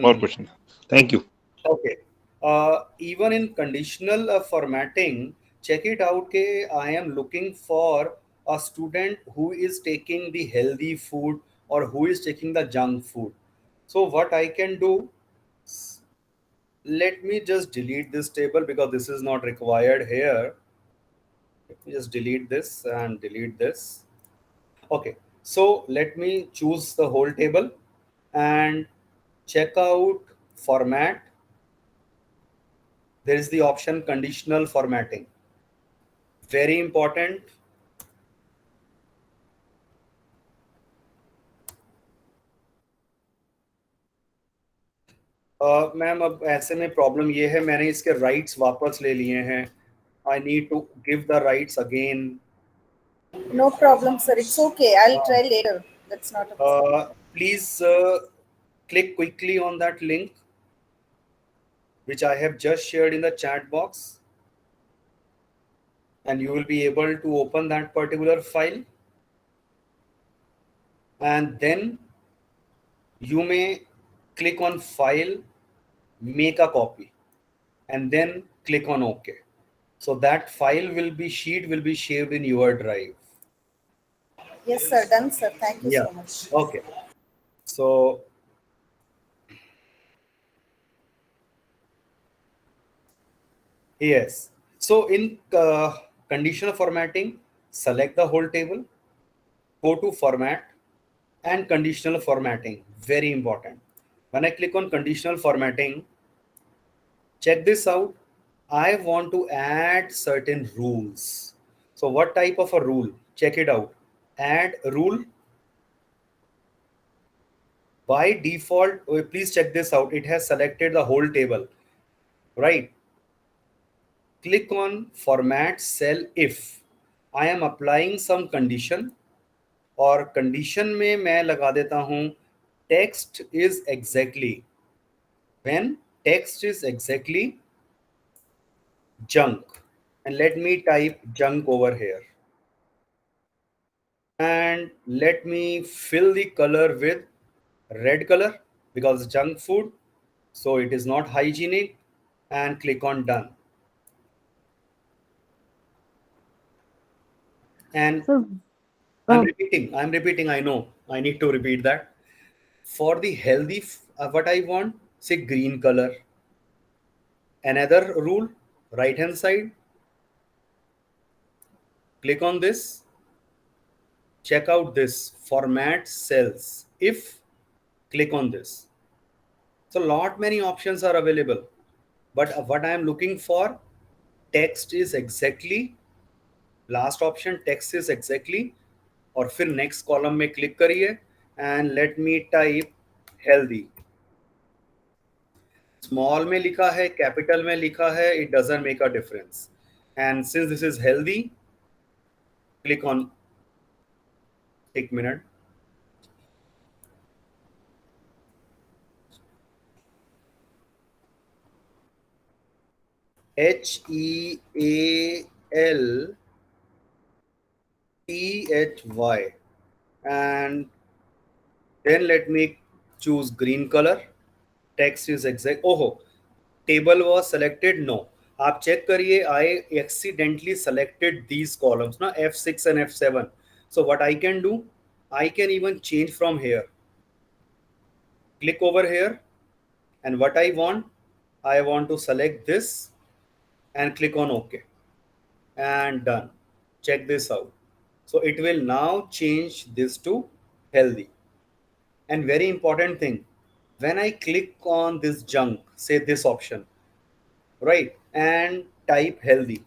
और कुछ नहीं. Thank you. Okay. Even in conditional formatting, check it out. I am looking for a student who is taking the healthy food or who is taking the junk food. So what I can do, let me just delete this table because this is not required here. Let me just delete this and delete this. Okay, so let me choose the whole table and check out format. There is the option conditional formatting. Very important. Ma'am अब ऐसे में problem ये है, मैंने इसके rights वापस ले लिए हैं. I need to give the rights again. No problem, sir. It's okay. I'll try later. That's not a problem. Please click quickly on that link which I have just shared in the chat box, and you will be able to open that particular file, and then you may click on file, make a copy, and then click on OK. So that file will be saved in your drive. Yes, sir. Done, sir. Thank you so much. Okay. So yes. So in conditional formatting, select the whole table, go to format and conditional formatting. Very important. When I click on conditional formatting, check this out. I want to add certain rules. So what type of a rule? Check it out. Add rule. By default, please check this out. It has selected the whole table, right? Click on format cell if I am applying some condition, और condition में मैं लगा देता हूं text is exactly, when text is exactly junk, and let me type junk over here, and let me fill the color with red color because junk food, so it is not hygienic, and click on done. And So, I'm repeating, I know I need to repeat that. For the healthy, what I want, say green color. Another rule, right hand side, click on this, check out this format cells if, click on this. So lot many options are available, but what I am looking for, text is exactly, last option text is exactly, और फिर next column में click करिए and let me type healthy. Small में लिखा है, capital में लिखा है, it doesn't make a difference. And since this is healthy, click on, एक minute. HEALTHY, and then let me choose green color. Text is exact. Oh, table was selected. No, आप check करिए. I accidentally selected these columns, ना F6 and F7. So what I can do, I can even change from here. Click over here, and what I want to select this and click on OK, and done. Check this out. So it will now change this to healthy. And very important thing, when I click on this junk, say this option, right, and type healthy,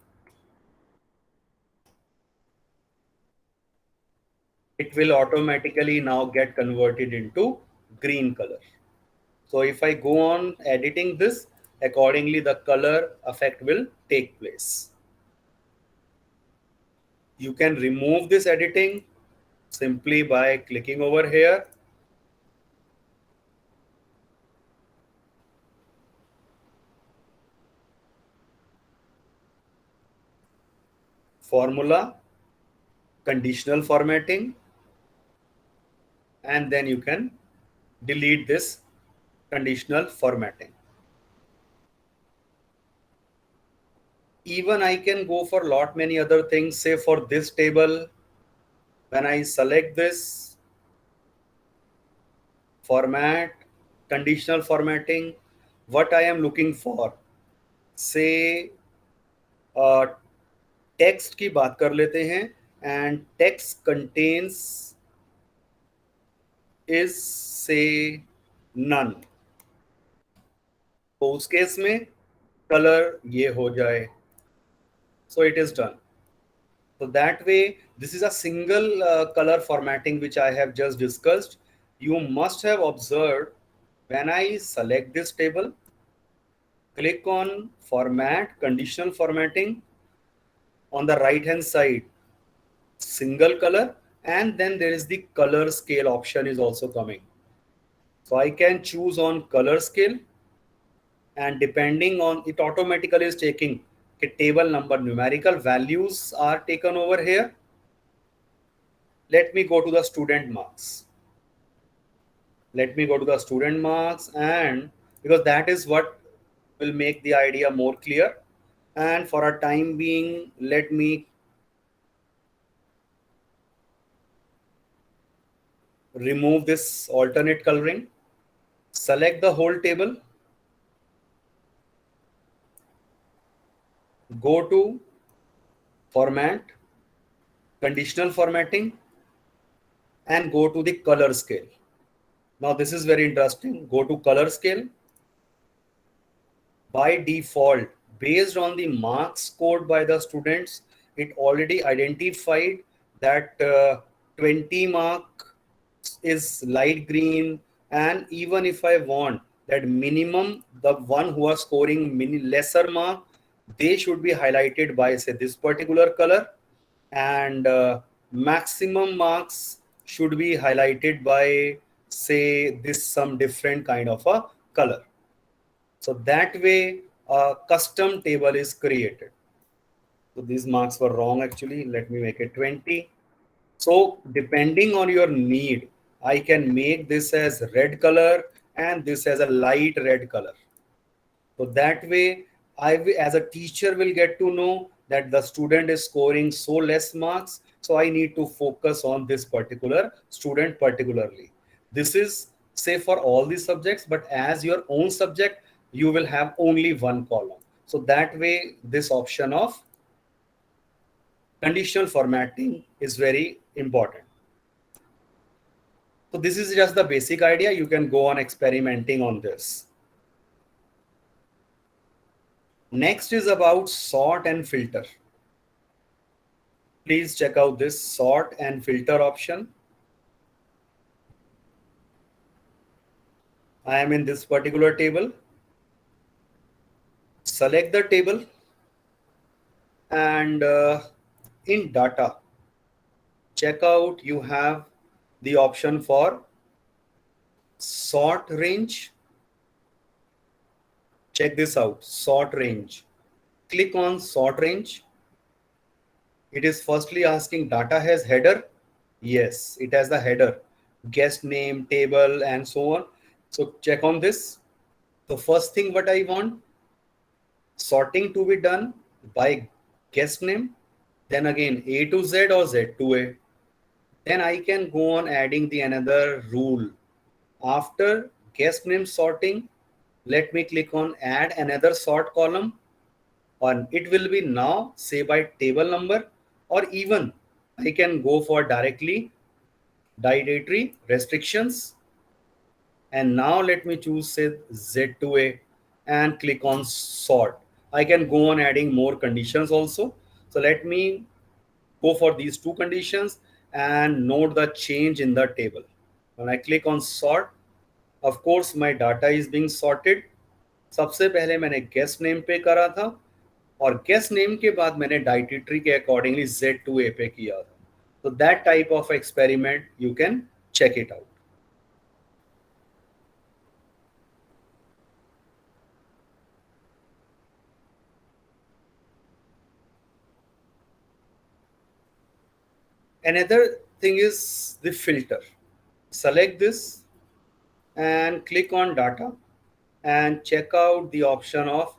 it will automatically now get converted into green color. So if I go on editing this, accordingly the color effect will take place. You can remove this editing simply by clicking over here. Formula, conditional formatting, and then you can delete this conditional formatting. Even I can go for lot many other things. Say for this table, when I select this format, conditional formatting, what I am looking for, say text की बात कर लेते हैं, and text contains is say none, तो उस case में color ये हो जाए. So it is done. So that way, this is a single color formatting which I have just discussed. You must have observed when I select this table, click on format, conditional formatting, on the right hand side, single color, and then there is the color scale option is also coming. So I can choose on color scale, and depending on it automatically is taking a table number, numerical values are taken over here. Let me go to the student marks. Let me go to the student marks, and because that is what will make the idea more clear. And for a time being, let me remove this alternate coloring. Select the whole table. Go to format, conditional formatting, and go to the color scale. Now this is very interesting. Go to color scale. By default, based on the marks scored by the students, it already identified that 20 mark is light green, And even if I want that minimum, the one who are scoring lesser mark, they should be highlighted by say this particular color, and maximum marks should be highlighted by say this some different kind of a color. So that way a custom table is created. So these marks were wrong actually. Let me make it 20. So depending on your need, I can make this as red color and this as a light red color. So that way as a teacher will get to know that the student is scoring so less marks. So I need to focus on this particular student particularly. This is say for all the subjects, but as your own subject, you will have only one column. So that way this option of conditional formatting is very important. So this is just the basic idea. You can go on experimenting on this. Next is about sort and filter. Please check out this sort and filter option. I am in this particular table. Select the table and in data, check out you have the option for sort range. Check this out, sort range. Click on sort range. It is firstly asking data has header. Yes, it has the header, guest name, table, and so on. So check on this. The first thing what I want, sorting to be done by guest name, then again A to Z or Z to A. Then I can go on adding the another rule. After guest name sorting, let me click on add another sort column, and it will be now say by table number, or even I can go for directly dietary restrictions. And now let me choose say Z to A and click on sort. I can go on adding more conditions also. So let me go for these two conditions and note the change in the table. When I click on sort, of course my data is being sorted. सबसे पहले मैंने guest name पे करा था और guest name के बाद मैंने dietary के accordingly Z to A पे किया था. So that type of experiment you can check it out. Another thing is the filter. Select this and click on data and check out the option of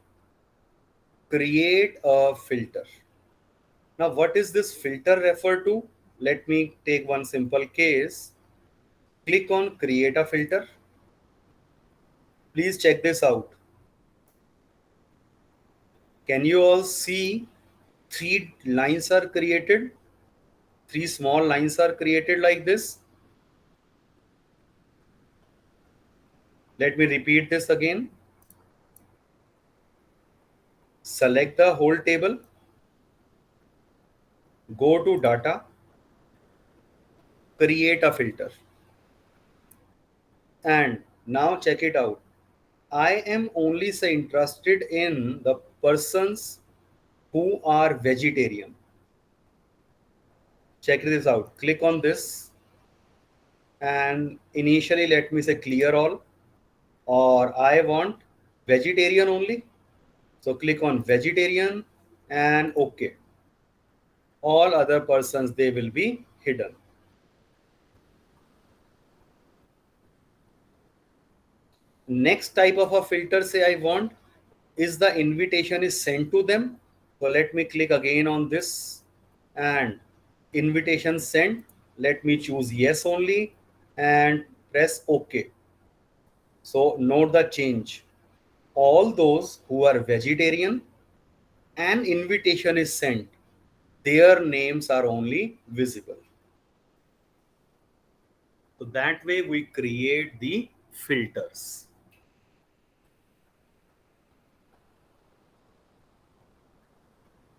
create a filter. Now, what is this filter refer to? Let me take one simple case. Click on create a filter. Please check this out. Can you all see 3 lines are created? 3 small lines are created like this. Let me repeat this again. Select the whole table. Go to data. Create a filter. And now check it out. I am only say interested in the persons who are vegetarian. Check this out. Click on this. And initially let me say clear all. Or I want vegetarian only. So click on vegetarian and OK. All other persons, they will be hidden. Next type of a filter say I want is the invitation is sent to them. So let me click again on this and invitation sent. Let me choose yes only and press OK. So note the change. All those who are vegetarian and invitation is sent, their names are only visible. So that way we create the filters.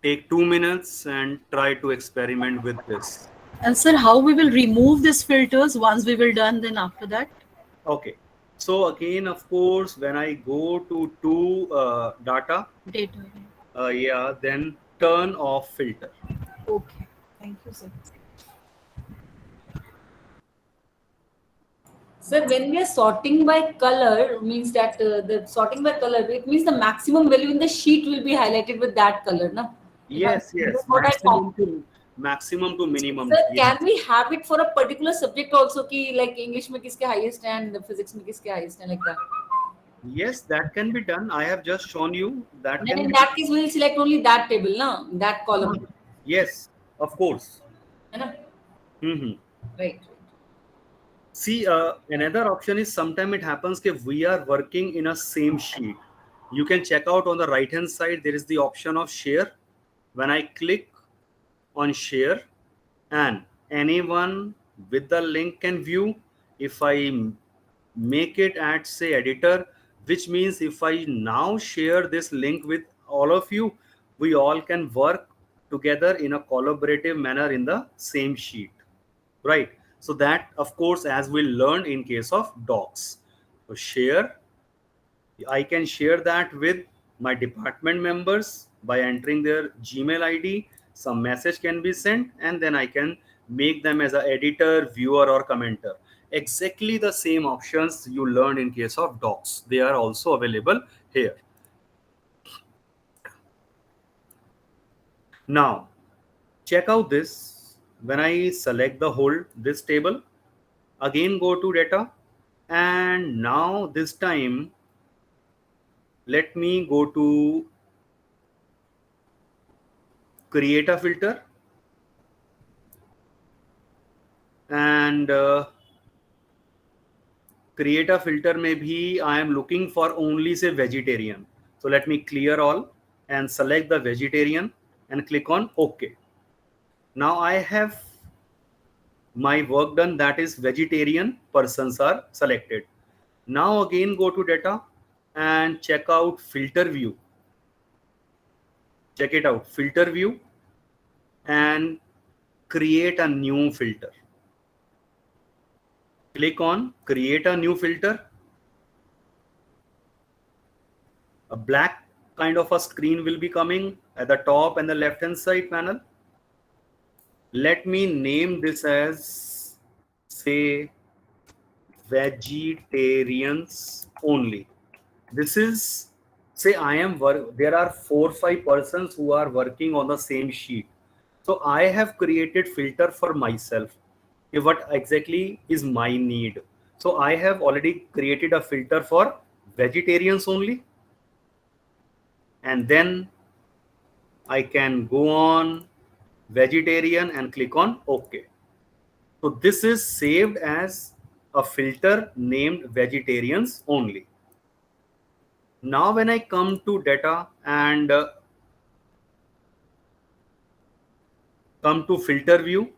Take 2 minutes and try to experiment with this. And sir, how we will remove these filters once we will done then after that? Okay. So again, of course, when I go to data, Data. yeah, then turn off filter. Okay. Thank you, sir. Sir, when we are sorting by color, means that the sorting by color, it means the maximum value in the sheet will be highlighted with that color, no? Yes, That's yes, what I found. maximum to minimum. Sir, Yeah. can we have it for a particular subject also? Ki like English में किसके highest and physics में किसके highest and like that. Yes, that can be done. I have just shown you that Then can in be. that case, we will select only that table, no? That column. Yes, of course. है ना? Hmm. Right. See, another option is sometimes it happens that we are working in a same sheet. You can check out on the right hand side, there is the option of share. When I click on share, and anyone with the link can view. If I make it at say editor, which means if I now share this link with all of you, we all can work together in a collaborative manner in the same sheet, right? So that, of course, as we learned in case of docs. So share, I can share that with my department members by entering their Gmail ID. Some message can be sent, and then I can make them as an editor, viewer, or commenter. Exactly the same options you learned in case of docs. They are also available here. Now, check out this. When I select the whole this table, again go to data, and now this time let me go to create a filter, and create a filter maybe I am looking for only say vegetarian. So let me clear all and select the vegetarian and click on OK. Now I have my work done, that is vegetarian persons are selected. Now again go to data and check out filter view. Check it out, filter view, and create a new filter. Click on create a new filter. A black kind of a screen will be coming at the top and the left hand side panel. Let me name this as say vegetarians only. This is say I am there are 4-5 persons who are working on the same sheet. So I have created filter for myself. What exactly is my need? So I have already created a filter for vegetarians only, and then I can go on vegetarian and click on OK. So this is saved as a filter named vegetarians only. Now when I come to data and come to filter view,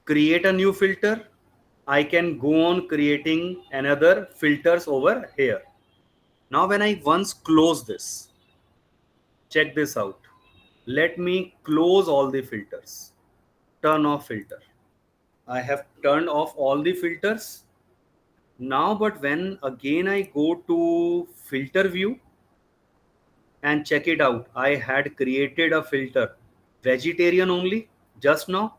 create a new filter, I can go on creating another filters over here. Now when I once close this, check this out. Let me close all the filters. Turn off filter. I have turned off all the filters. Now, but when again I go to filter view and check it out, I had created a filter vegetarian only just now.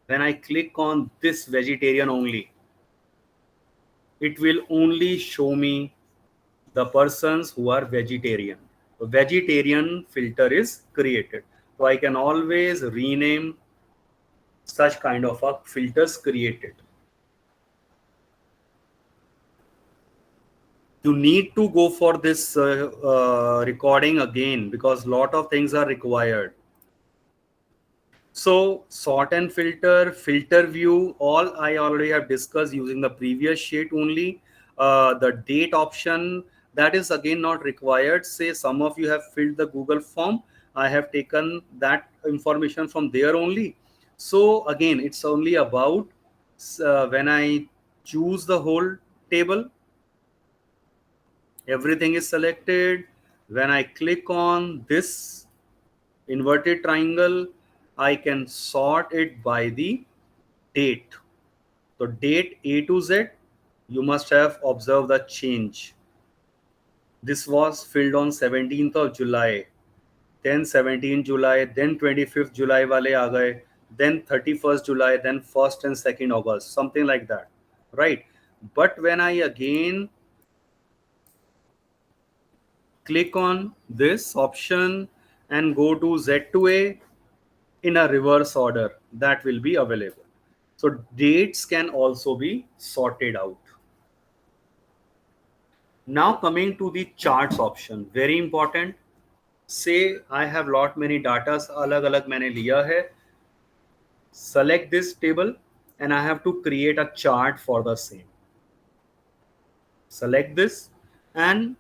When I click on this vegetarian only, it will only show me the persons who are vegetarian. So vegetarian filter is created. So I can always rename such kind of a filters created. You need to go for this recording again because lot of things are required. So sort and filter, filter view, all I already have discussed using the previous sheet only. The date option, that is again not required. Say some of you have filled the Google form. I have taken that information from there only. So again, it's only about when I choose the whole table, everything is selected. When I click on this inverted triangle, I can sort it by the date. So date A to Z, you must have observed the change. This was filled on 17th of July, then 17th July, then 25th July wale aa gaye, then 31st July, then 1st and 2nd August, something like that, right? But when I again click on this option and go to Z to A in a reverse order, that will be available. So dates can also be sorted out. Now coming to the charts option, very important. Say I have lot many datas alag alag मैंने लिया है. Select this table and I have to create a chart for the same. Select this and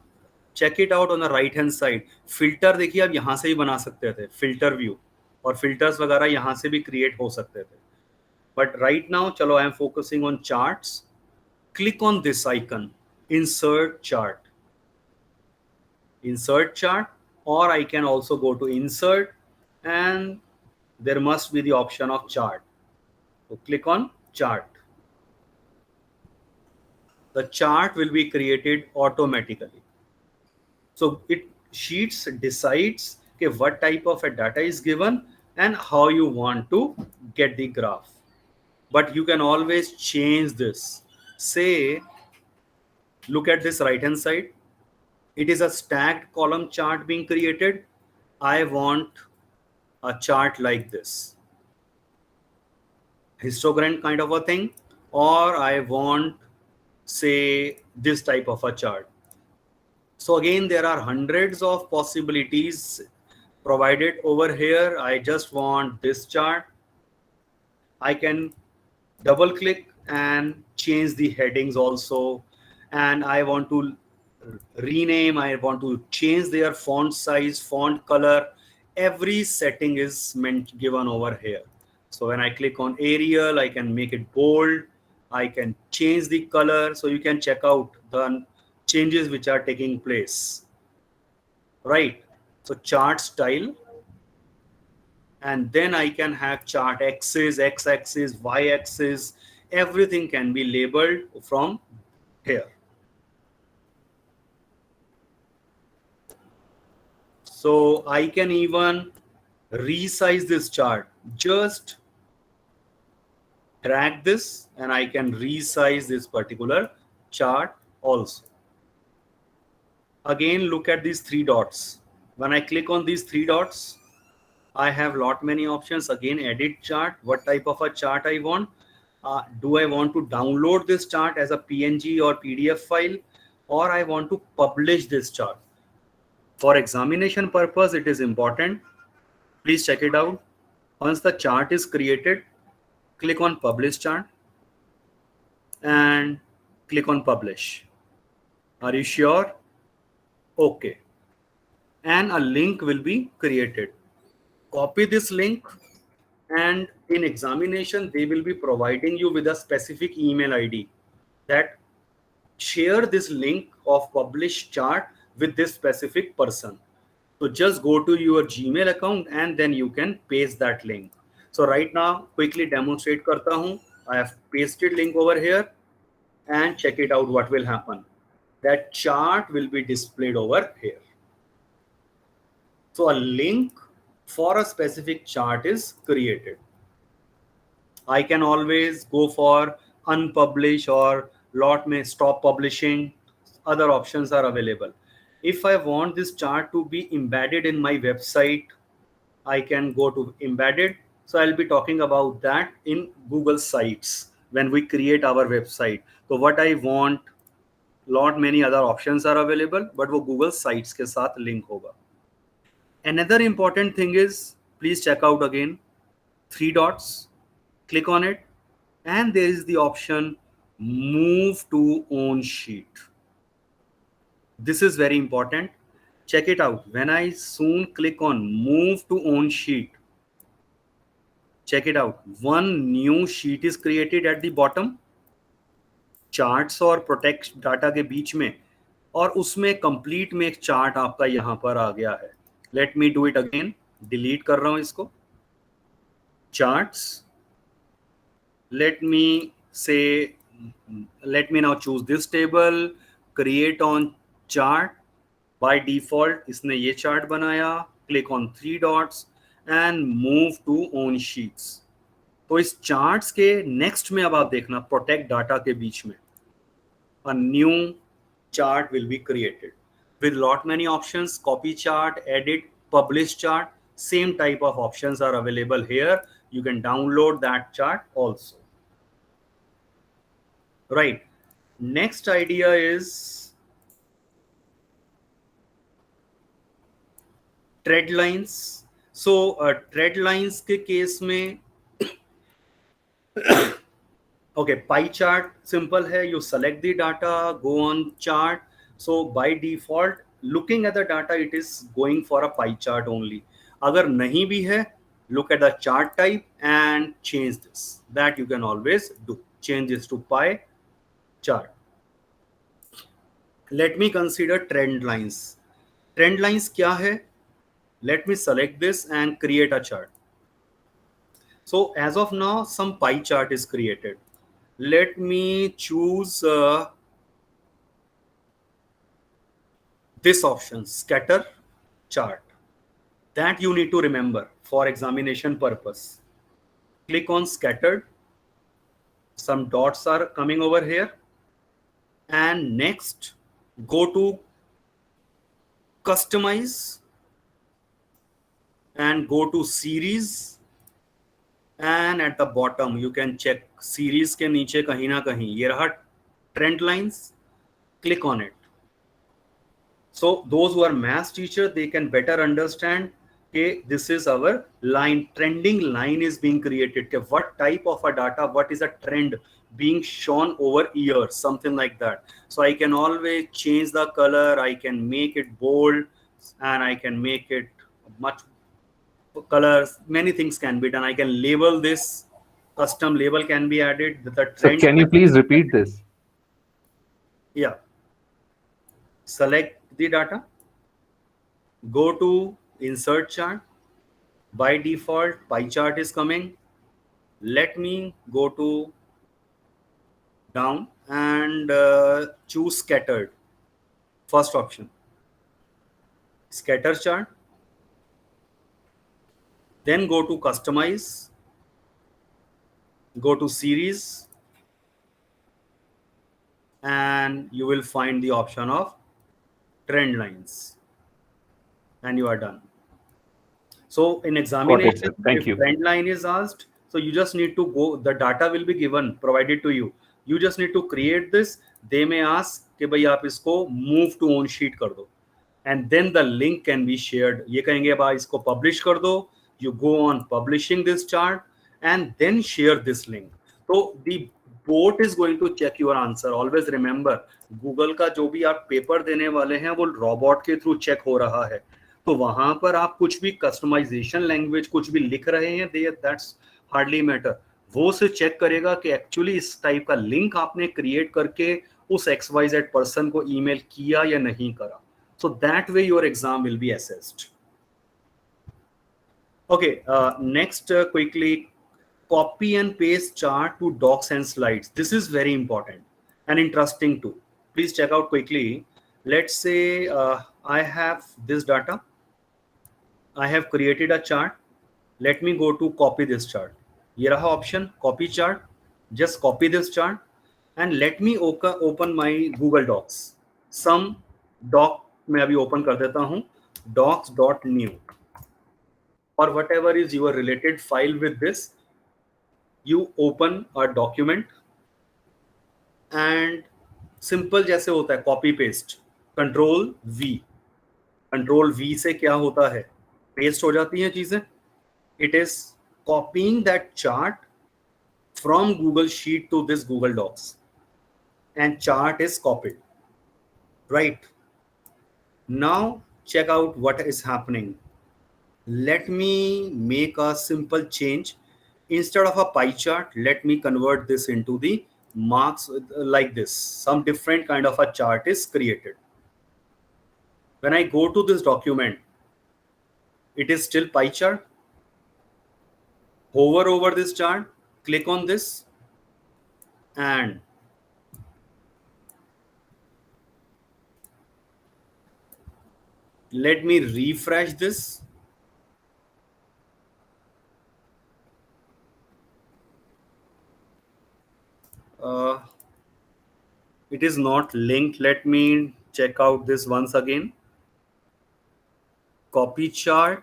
check it out on the right hand side. Filter देखिए आप यहाँ से ही बना सकते थे, filter view, और filters वगैरह यहाँ से भी create हो सकते थे. But right now चलो I am focusing on charts. Click on this icon, insert chart. Insert chart, or I can also go to insert and there must be the option of chart. So click on chart. The chart will be created automatically. So Sheets decides okay, what type of a data is given and how you want to get the graph. But you can always change this. Say, look at this right hand side. It is a stacked column chart being created. I want a chart like this, histogram kind of a thing, or I want, say, this type of a chart. So again, there are hundreds of possibilities provided over here. I just want this chart. I can double click and change the headings also, and I want to rename, I want to change their font size, font color. Every setting is given over here. So when I click on Arial, I can make it bold, I can change the color, so you can check out the changes which are taking place, right? So chart style, and then I can have chart axis, x-axis, y-axis, everything can be labeled from here. So I can even resize this chart. Just drag this and I can resize this particular chart also. Again, look at these three dots. When I click on these three dots, I have lot many options. Again, edit chart, what type of a chart I want. Do I want to download this chart as a PNG or PDF file, or I want to publish this chart? For examination purpose, it is important. Please check it out. Once the chart is created, click on Publish Chart and click on Publish. Are you sure? Okay. And a link will be created. Copy this link, and in examination, they will be providing you with a specific email ID that share this link of published chart with this specific person. So just go to your Gmail account and then you can paste that link. So right now, quickly demonstrate karta hu. I have pasted link over here and check it out what will happen. That chart will be displayed over here. So a link for a specific chart is created. I can always go for unpublish or lot may stop publishing. Other options are available. If I want this chart to be embedded in my website, I can go to embedded. So I'll be talking about that in Google Sites when we create our website. So what I want, lot many other options are available, but वो Google Sites के साथ link होगा. Another important thing is, please check out again, three dots, click on it, and there is the option move to own sheet. This is very important. Check it out. When I soon click on move to own sheet, check it out. One new sheet is created at the bottom, charts और protect data के बीच में, और उसमें complete में एक chart आपका यहाँ पर आ गया है. Let me do it again. Delete कर रहा हूँ इसको. Charts. Let me say, let me now choose this table, create on chart. By default इसने ये chart बनाया. Click on 3 dots and move to own sheets. तो इस charts के next में अब आप देखना protect data के बीच में a new chart will be created with lot many options. Copy chart, edit, publish chart. Same type of options are available here. You can download that chart also. Right. Next idea is trend lines. So trend lines के case में okay, pie chart simple है. You select the data, go on chart. So by default, looking at the data, it is going for a pie chart only. अगर नहीं भी है, look at the chart type and change this. That you can always do. Change this to pie chart. Let me consider trend lines. Trend lines क्या है? Let me select this and create a chart. So as of now, some pie chart is created. Let me choose this option, scatter chart. That you need to remember for examination purpose. Click on scattered. Some dots are coming over here. And next, go to customize and go to series. And at the bottom, you can check series के नीचे कहीं ना कहीं ये रहा trend lines. Click on it. So those who are math teacher, they can better understand okay, this is our line, trending line is being created. Okay, what type of a data, what is a trend being shown over years, something like that. So I can always change the color, I can make it bold, and I can make it much colors. Many things can be done. I can label this, custom label can be added. The So trend. can you please repeat this? Yeah. Select the data. Go to insert chart. By default, pie chart is coming. Let me go to down and choose scattered. First option. Scatter chart. Then go to customize. Go to series. And you will find the option of trend lines. And you are done. So in examination, Thank if you. trend line is asked, so you just need to go, the data will be given, provided to you. You just need to create this. They may ask कि भाई आप इसको move to own sheet कर दो. And then the link can be shared. ये कहेंगे भाई इसको publish कर दो. You go on publishing this chart and then share this link. So the bot is going to check your answer. Always remember, Google का जो भी आप पेपर देने वाले हैं वो robot के थ्रू चेक हो रहा है. तो वहां पर आप कुछ भी कस्टमाइजेशन लैंग्वेज कुछ भी लिख रहे हैं, दैट्स हार्डली मैटर. वो उसे चेक करेगा कि एक्चुअली इस टाइप का लिंक आपने क्रिएट करके उस XYZ पर्सन को ईमेल किया या नहीं करा. So that way your exam will be assessed. Okay, next quickly, copy and paste chart to docs and slides. This is very important and interesting too. Please check out quickly. Let's say I have this data. I have created a chart. Let me go to copy this chart. ये रहा option, copy chart. Just copy this chart and let me open my Google Docs. Some doc मैं अभी open कर देता हूँ. Docs.new or whatever is your related file with this. You open a document and simple जैसे होता है copy paste, Control V से क्या होता है, paste हो जाती हैं चीजें. It is copying that chart from Google Sheet to this Google Docs and chart is copied. Right. Now check out what is happening. Let me make a simple change. Instead of a pie chart, let me convert this into the marks like this. Some different kind of a chart is created. When I go to this document, it is still pie chart. Hover over this chart, click on this. and let me refresh this. It is not linked. Let me check out this once again. Copy chart.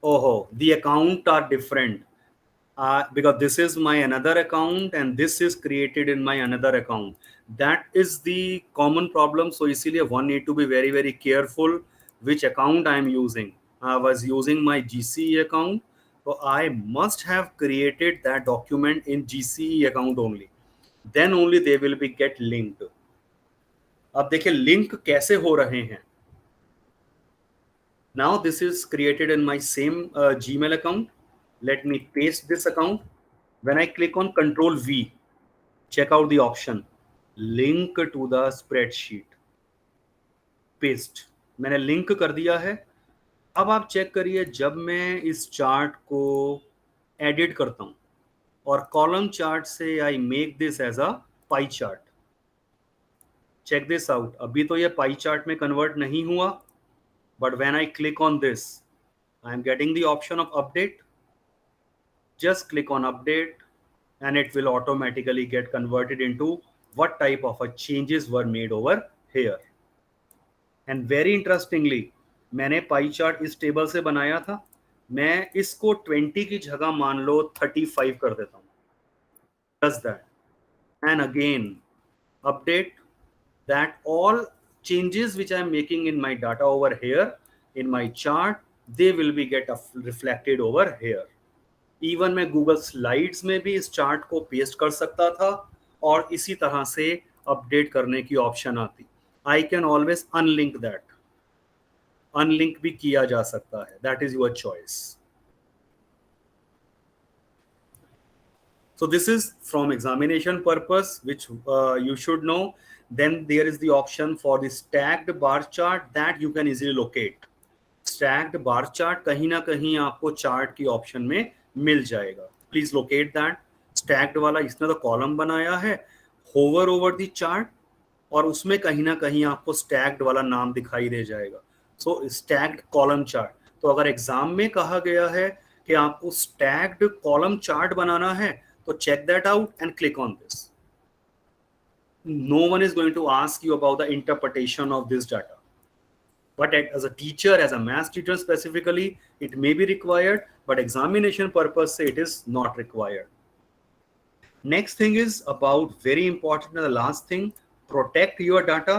Oh, the account are different. Because this is my another account and this is created in my another account. That is the common problem. So इसीलिए one need to be very very careful which account I am using. I was using my GCE account, so I must have created that document in GCE account only. Then only they will be get linked. अब देखिए link कैसे हो रहे हैं. Now this is created in my same Gmail account. Let me paste this account. When I click on Control V, check out the option link to the spreadsheet. Paste. मैंने link कर दिया है. अब आप चेक करिए जब मैं इस चार्ट को एडिट करता हूं और कॉलम चार्ट से I make this as a pie chart. Check this out. अभी तो ये पाई चार्ट में कन्वर्ट नहीं हुआ, but when I click on this I am getting the option of update. Just click on update and it will automatically get converted into what type of a changes were made over here. And very interestingly, मैंने pie chart इस table से बनाया था. मैं इसको 20 की जगह मान लो 35 कर देता हूँ. Does that. And again, update that all changes which I am making in my data over here in my chart, they will be get reflected over here. Even मैं गूगल स्लाइड्स में भी इस चार्ट को paste कर सकता था और इसी तरह से अपडेट करने की ऑप्शन आती. I can always unlink that. Unlink भी किया जा सकता है. That is your choice. So this is from examination purpose, which you should know. Then there is the option for the stacked bar chart that you can easily locate. Stacked bar chart कहीं ना कहीं आपको chart की option में मिल जाएगा. Please locate that. Stacked वाला इसने तो कॉलम बनाया है. होवर ओवर द चार्ट और उसमें कहीं ना कहीं आपको स्टैक्ड वाला नाम दिखाई दे जाएगा. सो स्टैक्ड कॉलम चार्ट. तो अगर एग्जाम में कहा गया है कि आपको स्टैक्ड कॉलम चार्ट बनाना है तो check that out and click on this. No one is going to ask you about the interpretation of this data. But as a teacher, as a math teacher specifically, it may be required, but examination purpose it is not required. Next thing is about very important, the last thing, protect your data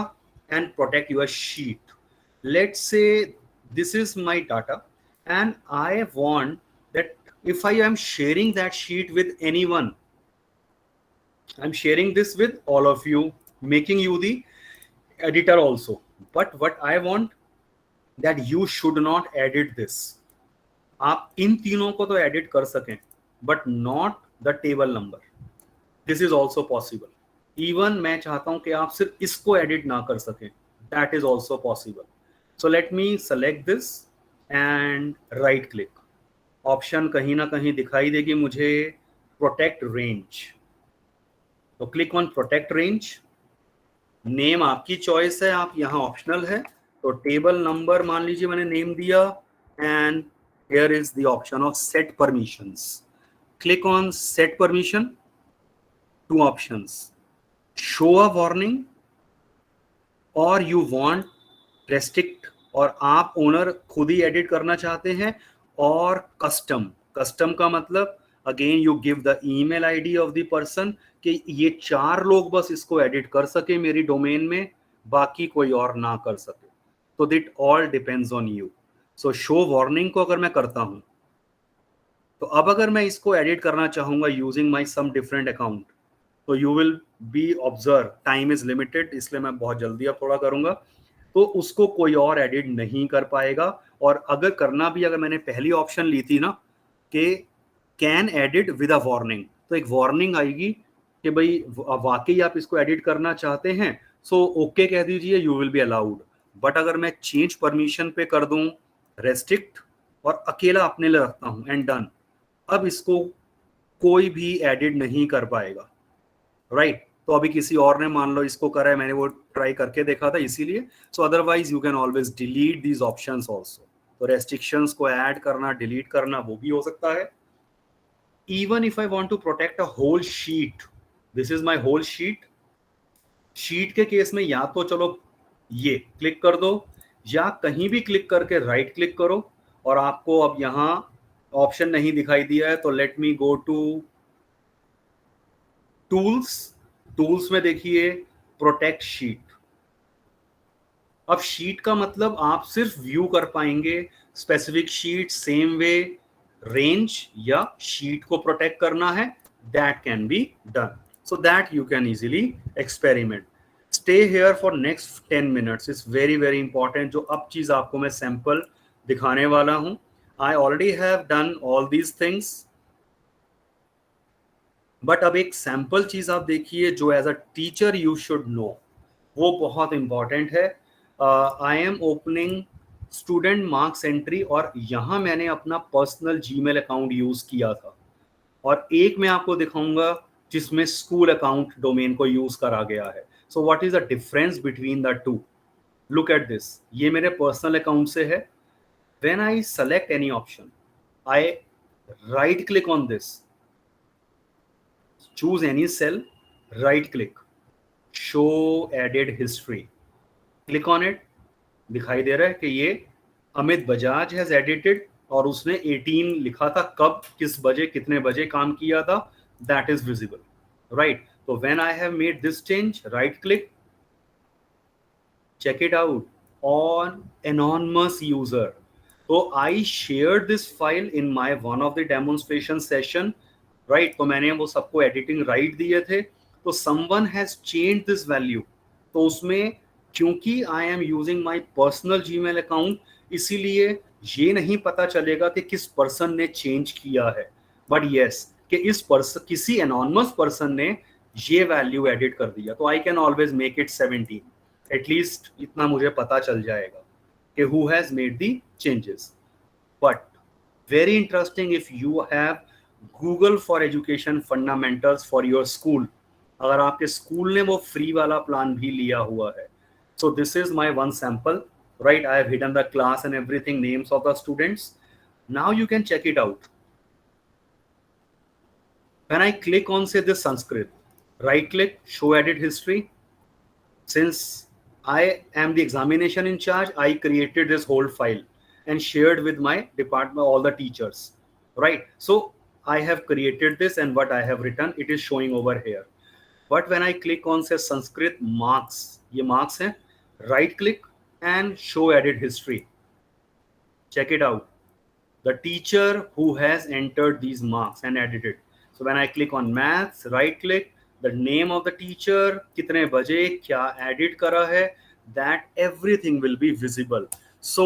and protect your sheet. Let's say this is my data and I want that if I am sharing that sheet with anyone, I'm sharing this with all of you, making you the editor also. But what I want that you should not edit this. आप इन तीनों को तो edit कर सकें but not the table number. This is also possible. Even मैं चाहता हूं कि आप सिर्फ इसको एडिट ना कर सकें. That is also possible. So let me select this and right click. Option कहीं ना कहीं दिखाई देगी मुझे प्रोटेक्ट रेंज. तो click on protect range. Name आपकी चॉइस है, आप यहाँ ऑप्शनल है. तो टेबल नंबर मान लीजिए मैंने नेम दिया and here is the option of set permissions. Click on set permission. Two options, show a warning और यू वांट रेस्ट्रिक्ट, और आप ओनर खुद ही एडिट करना चाहते हैं, और कस्टम. कस्टम का मतलब again you give the email ID of the person कि ये 4 लोग बस इसको एडिट कर सके मेरी डोमेन में, बाकी कोई और ना कर सके. तो that all depends on you. So show warning को अगर मैं करता हूं तो अब अगर मैं इसको एडिट करना चाहूंगा using my some different account, तो you will be observe time is limited, इसलिए मैं बहुत जल्दी अब थोड़ा करूंगा. तो उसको कोई और एडिट नहीं कर पाएगा. और अगर करना भी, अगर मैंने पहली ऑप्शन ली थी ना कि can edit with a warning, तो एक वार्निंग आएगी कि भाई वाकई आप इसको एडिट करना चाहते हैं, सो ओके कह दीजिए, you will be allowed. But अगर मैं चेंज परमिशन पे कर दूं रेस्ट्रिक्ट और अकेला अपने लिए रखता हूं एंड डन, अब इसको कोई भी एडिट नहीं कर पाएगा. राइट तो अभी किसी और ने मान लो इसको करा है, मैंने वो ट्राई करके देखा था इसीलिए. सो otherwise you can always delete these options also. तो रेस्ट्रिक्शंस को ऐड करना, डिलीट करना, वो भी हो सकता है. Even if I want to protect a whole sheet, this is my whole sheet. Sheet के केस में या तो चलो ये क्लिक कर दो या कहीं भी क्लिक करके राइट क्लिक करो. और आपको अब यहाँ ऑप्शन नहीं दिखाई दिया है तो let me go to tools. Tools में देखिए प्रोटेक्ट शीट. अब शीट का मतलब आप सिर्फ व्यू कर पाएंगे specific sheet. Same way range या शीट को प्रोटेक्ट करना है, that can be done. So that you can easily experiment. Stay here for next 10 minutes. It's very very important. जो अब चीज आपको मैं सैंपल दिखाने वाला हूं, I already have done all these things, but अब एक सैंपल चीज आप देखिए जो as a teacher you should know, वो बहुत इंपॉर्टेंट है. I am opening student marks entry और यहाँ मैंने अपना पर्सनल जीमेल अकाउंट यूज किया था. और एक मैं आपको दिखाऊंगा जिसमें स्कूल अकाउंट डोमेन को यूज करा गया है. So what is the difference between the two? Look at this. ये मेरे पर्सनल अकाउंट से है. When I select any option, I right click on this, choose any cell, right click, show edited history, click on it. दिखाई दे रहा है कि ये अमित बजाज हैज एडिटेड और उसने 18 लिखा था, कब, किस बजे, कितने बजे काम किया था, दैट इज विजिबल. राइट. तो when I have made this change, right click, check it out on anonymous user. So I shared this file in my one of the demonstration session, right? तो मैंने वो सबको editing right दिए थे. तो someone has changed this value. तो उसमें क्योंकि I am using my personal Gmail account, इसीलिए ये नहीं पता चलेगा कि किस पर्सन ने चेंज किया है, बट यस कि इस पर्सन, किसी anonymous पर्सन ने ये वैल्यू एडिट कर दिया. तो I can always make it 17. At least इतना मुझे पता चल जाएगा कि who has made the changes. But very interesting, if you have Google for education fundamentals for your school, अगर आपके स्कूल ने वो फ्री वाला प्लान भी लिया हुआ है. So this is my one sample, right? I have hidden the class and everything, names of the students. Now you can check it out. When I click on say this Sanskrit, right click, show edit history. Since I am the examination in charge, I created this whole file and shared with my department, all the teachers, right? So I have created this, and what I have written, it is showing over here. But when I click on say Sanskrit marks, ये marks हैं, right click and show edit history. Check it out. The teacher who has entered these marks and edited. So when I click on maths, right click, the name of the teacher, कितने बजे क्या edit करा है, that everything will be visible. So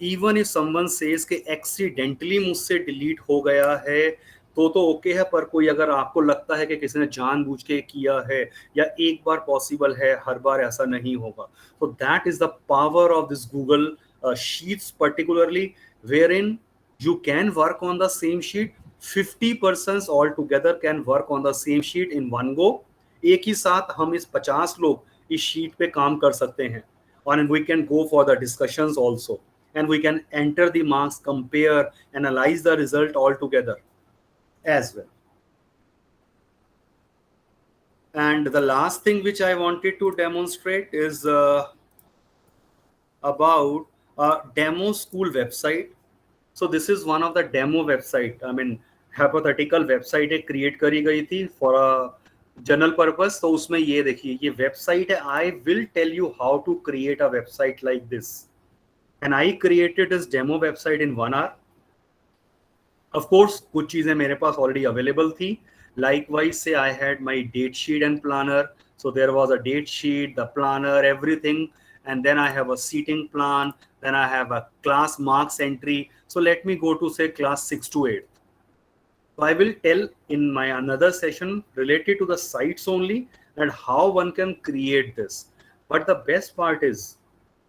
even if someone says कि accidentally मुझसे delete हो गया है तो ओके है, पर कोई अगर आपको लगता है कि किसी ने जानबूझ के किया है या एक बार पॉसिबल है, हर बार ऐसा नहीं होगा. So that is the power of this Google Sheets particularly, wherein you can work on the same sheet. 50 persons all together can work on the same sheet in one go. एक ही साथ हम इस 50 लोग इस शीट पे काम कर सकते हैं. And we can go for the discussions also, and we can enter the marks, compare, analyze the result all together as well. And the last thing which I wanted to demonstrate is about a demo school website. So this is one of the demo website. I mean, hypothetical website एक create करी गई थी for a general purpose. तो उसमें ये देखिए, ये website है. I will tell you how to create a website like this. And I created this demo website in 1 hour. Of course, कुछ चीजें मेरे पास already available थी. Likewise, say I had my date sheet and planner. So there was a date sheet, the planner, everything. And then I have a seating plan. Then I have a class marks entry. So let me go to say class 6 to 8. So I will tell in my another session related to the sites only and how one can create this. But the best part is,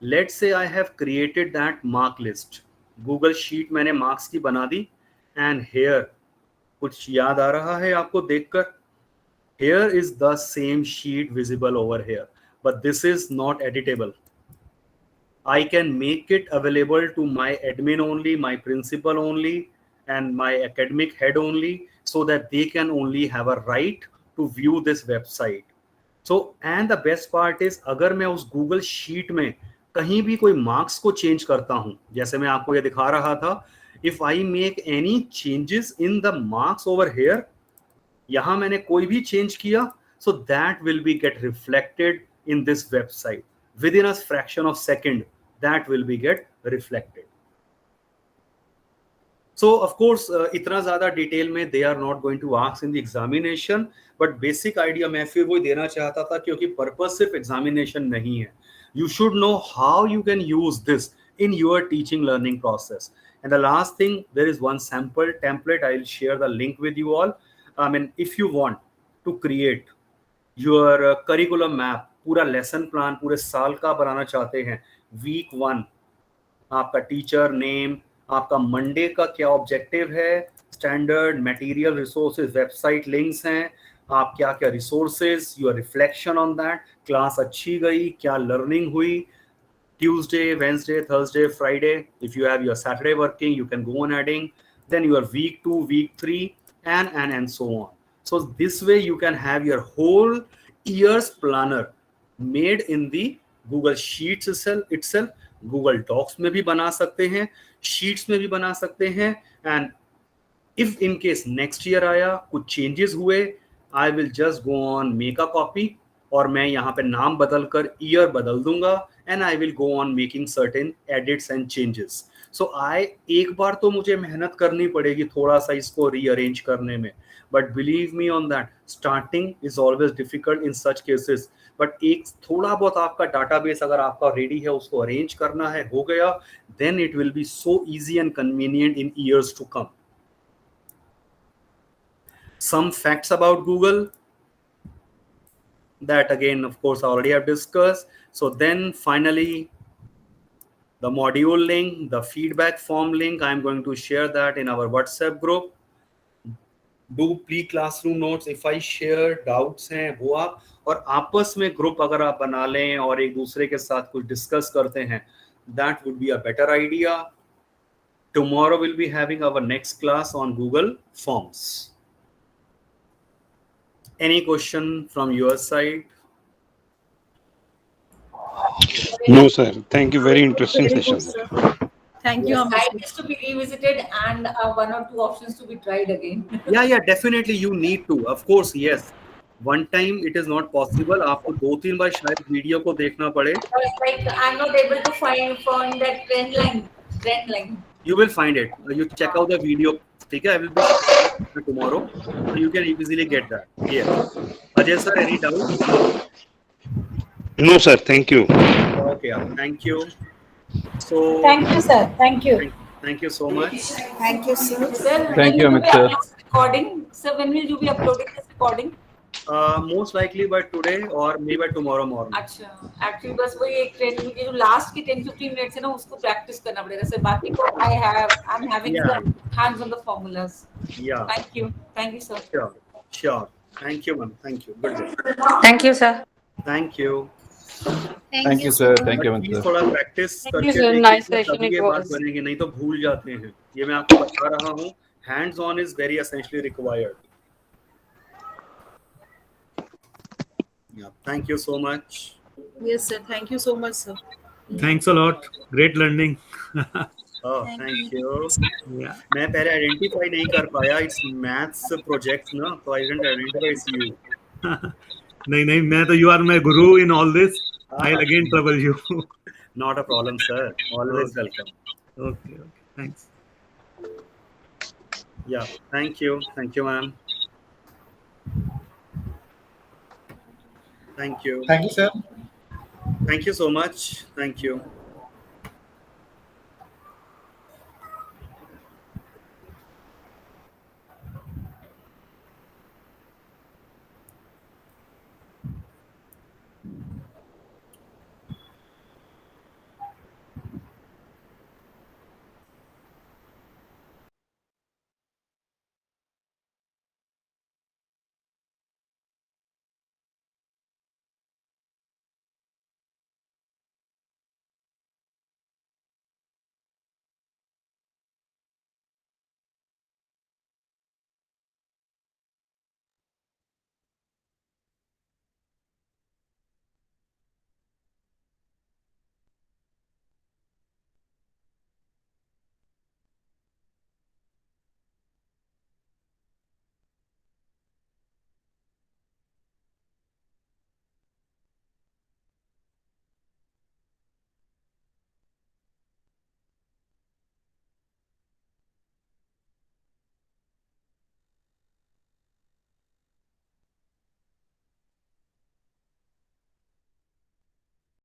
let's say I have created that mark list. Google Sheet मैंने marks की बना दी. And here कुछ याद आ रहा है आपको देखकर? Here is the same sheet visible over here, but this is not editable. I can make it available to my admin only, my principal only, and my academic head only, so that they can only have a right to view this website. So, and the best part is, अगर मैं उस Google Sheet में कहीं भी कोई marks को change करता हूं, जैसे मैं आपको ये दिखा रहा था, if I make any changes in the marks over here, यहां मैंने कोई भी चेंज किया, so that will be get reflected in this website within a fraction of second. That will be get reflected. So of course इतना ज़्यादा detail में they are not going to ask in the examination, but basic idea मैं फिर वो देना चाहता था, क्योंकि purpose सिर्फ examination नहीं है. You should know how you can use this in your teaching learning process. And the last thing, there is one sample template. I'll share the link with you all. I mean, if you want to create your curriculum map, पूरा lesson plan पूरे साल का बनाना चाहते हैं, week 1 आपका teacher name, आपका Monday का क्या ऑब्जेक्टिव है, standard material resources website links हैं, आप क्या क्या resources, your reflection on that, class अच्छी गई, क्या लर्निंग हुई, Tuesday, Wednesday, Thursday, Friday, if you have your Saturday working you can go on adding, then your week 2, week 3 and so on. So this way you can have your whole year's planner made in the Google Sheets itself. Google Docs में भी बना सकते हैं, Sheets में भी बना सकते हैं, and if in case next year आया, कुछ changes हुए, I will just go on make a copy, और मैं यहाँ पे नाम बदल कर year बदल दूंगा, and I will go on making certain edits and changes. So एक बार तो मुझे मेहनत करनी पड़ेगी थोड़ा सा इसको rearrange करने में, but believe me on that, starting is always difficult in such cases. But एक थोड़ा बहुत आपका database अगर आपका ready है, उसको arrange करना है, हो गया, then it will be so easy and convenient in years to come. Some facts about Google that again, of course, I already have discussed. So then finally, the module link, the feedback form link, I'm going to share that in our WhatsApp group. Do pre-classroom notes if I share doubts हैं वो आप, और आपस में group अगर आप बना लें और एक दूसरे के साथ कुछ डिस्कस करते हैं, that would be a better idea. Tomorrow we'll be having our next class on Google Forms. Any question from your side? No, sir. Thank you. Very interesting session. Thank you. Slide is to be revisited and 1 or 2 options to be tried again. Yeah, definitely you need to. Of course, yes. One time it is not possible. आपको 2-3 बार शायद video को देखना पड़े. Like I'm not able to find that trend line. You will find it. You check out the video. ठीक है? I will be tomorrow. So you can easily get that. Yes. Ajay sir, any doubt? No, sir. Thank you. Okay. Thank you. So. Thank you, sir. Thank you. Thank you so much. Thank you, sir. Sir, Thank you, Amit sir. Recording. Sir, when will you be uploading this recording? Most likely by today or maybe by tomorrow morning. अच्छा, actually बस वही एक train में जो last के 10-15 minutes है ना, उसको प्रैक्टिस करना पड़ेगा सर. बाकी को I'm having the hands on the formulas. Yeah. Thank you sir. Sure. Thank you, ma'am. Thank you. Good day. Thank you, sir. Thank you. Thank you, sir. Thank you, Amit Please sir. थोड़ा practice Thank you, करके sir. देखिए, Nice session तभी it ये बात was. बनेगी, नहीं तो भूल जाते हैं. ये मैं आपको बता रहा हूँ. Hands on is very essentially required. Yeah. Thank you so much. Yes, sir. Thank you so much, sir. Thanks a lot. Great learning. Oh, thank you. Yeah. मैं पहले आइडेंटिफाई नहीं कर पाया. It's maths project ना, तो I didn't identify it's you. नहीं मैं तो you are my guru in all this. I'll again trouble you. Not a problem, sir. Always welcome. Okay. Thanks. Yeah. Thank you, ma'am. Thank you. Thank you, sir. Thank you so much. Thank you.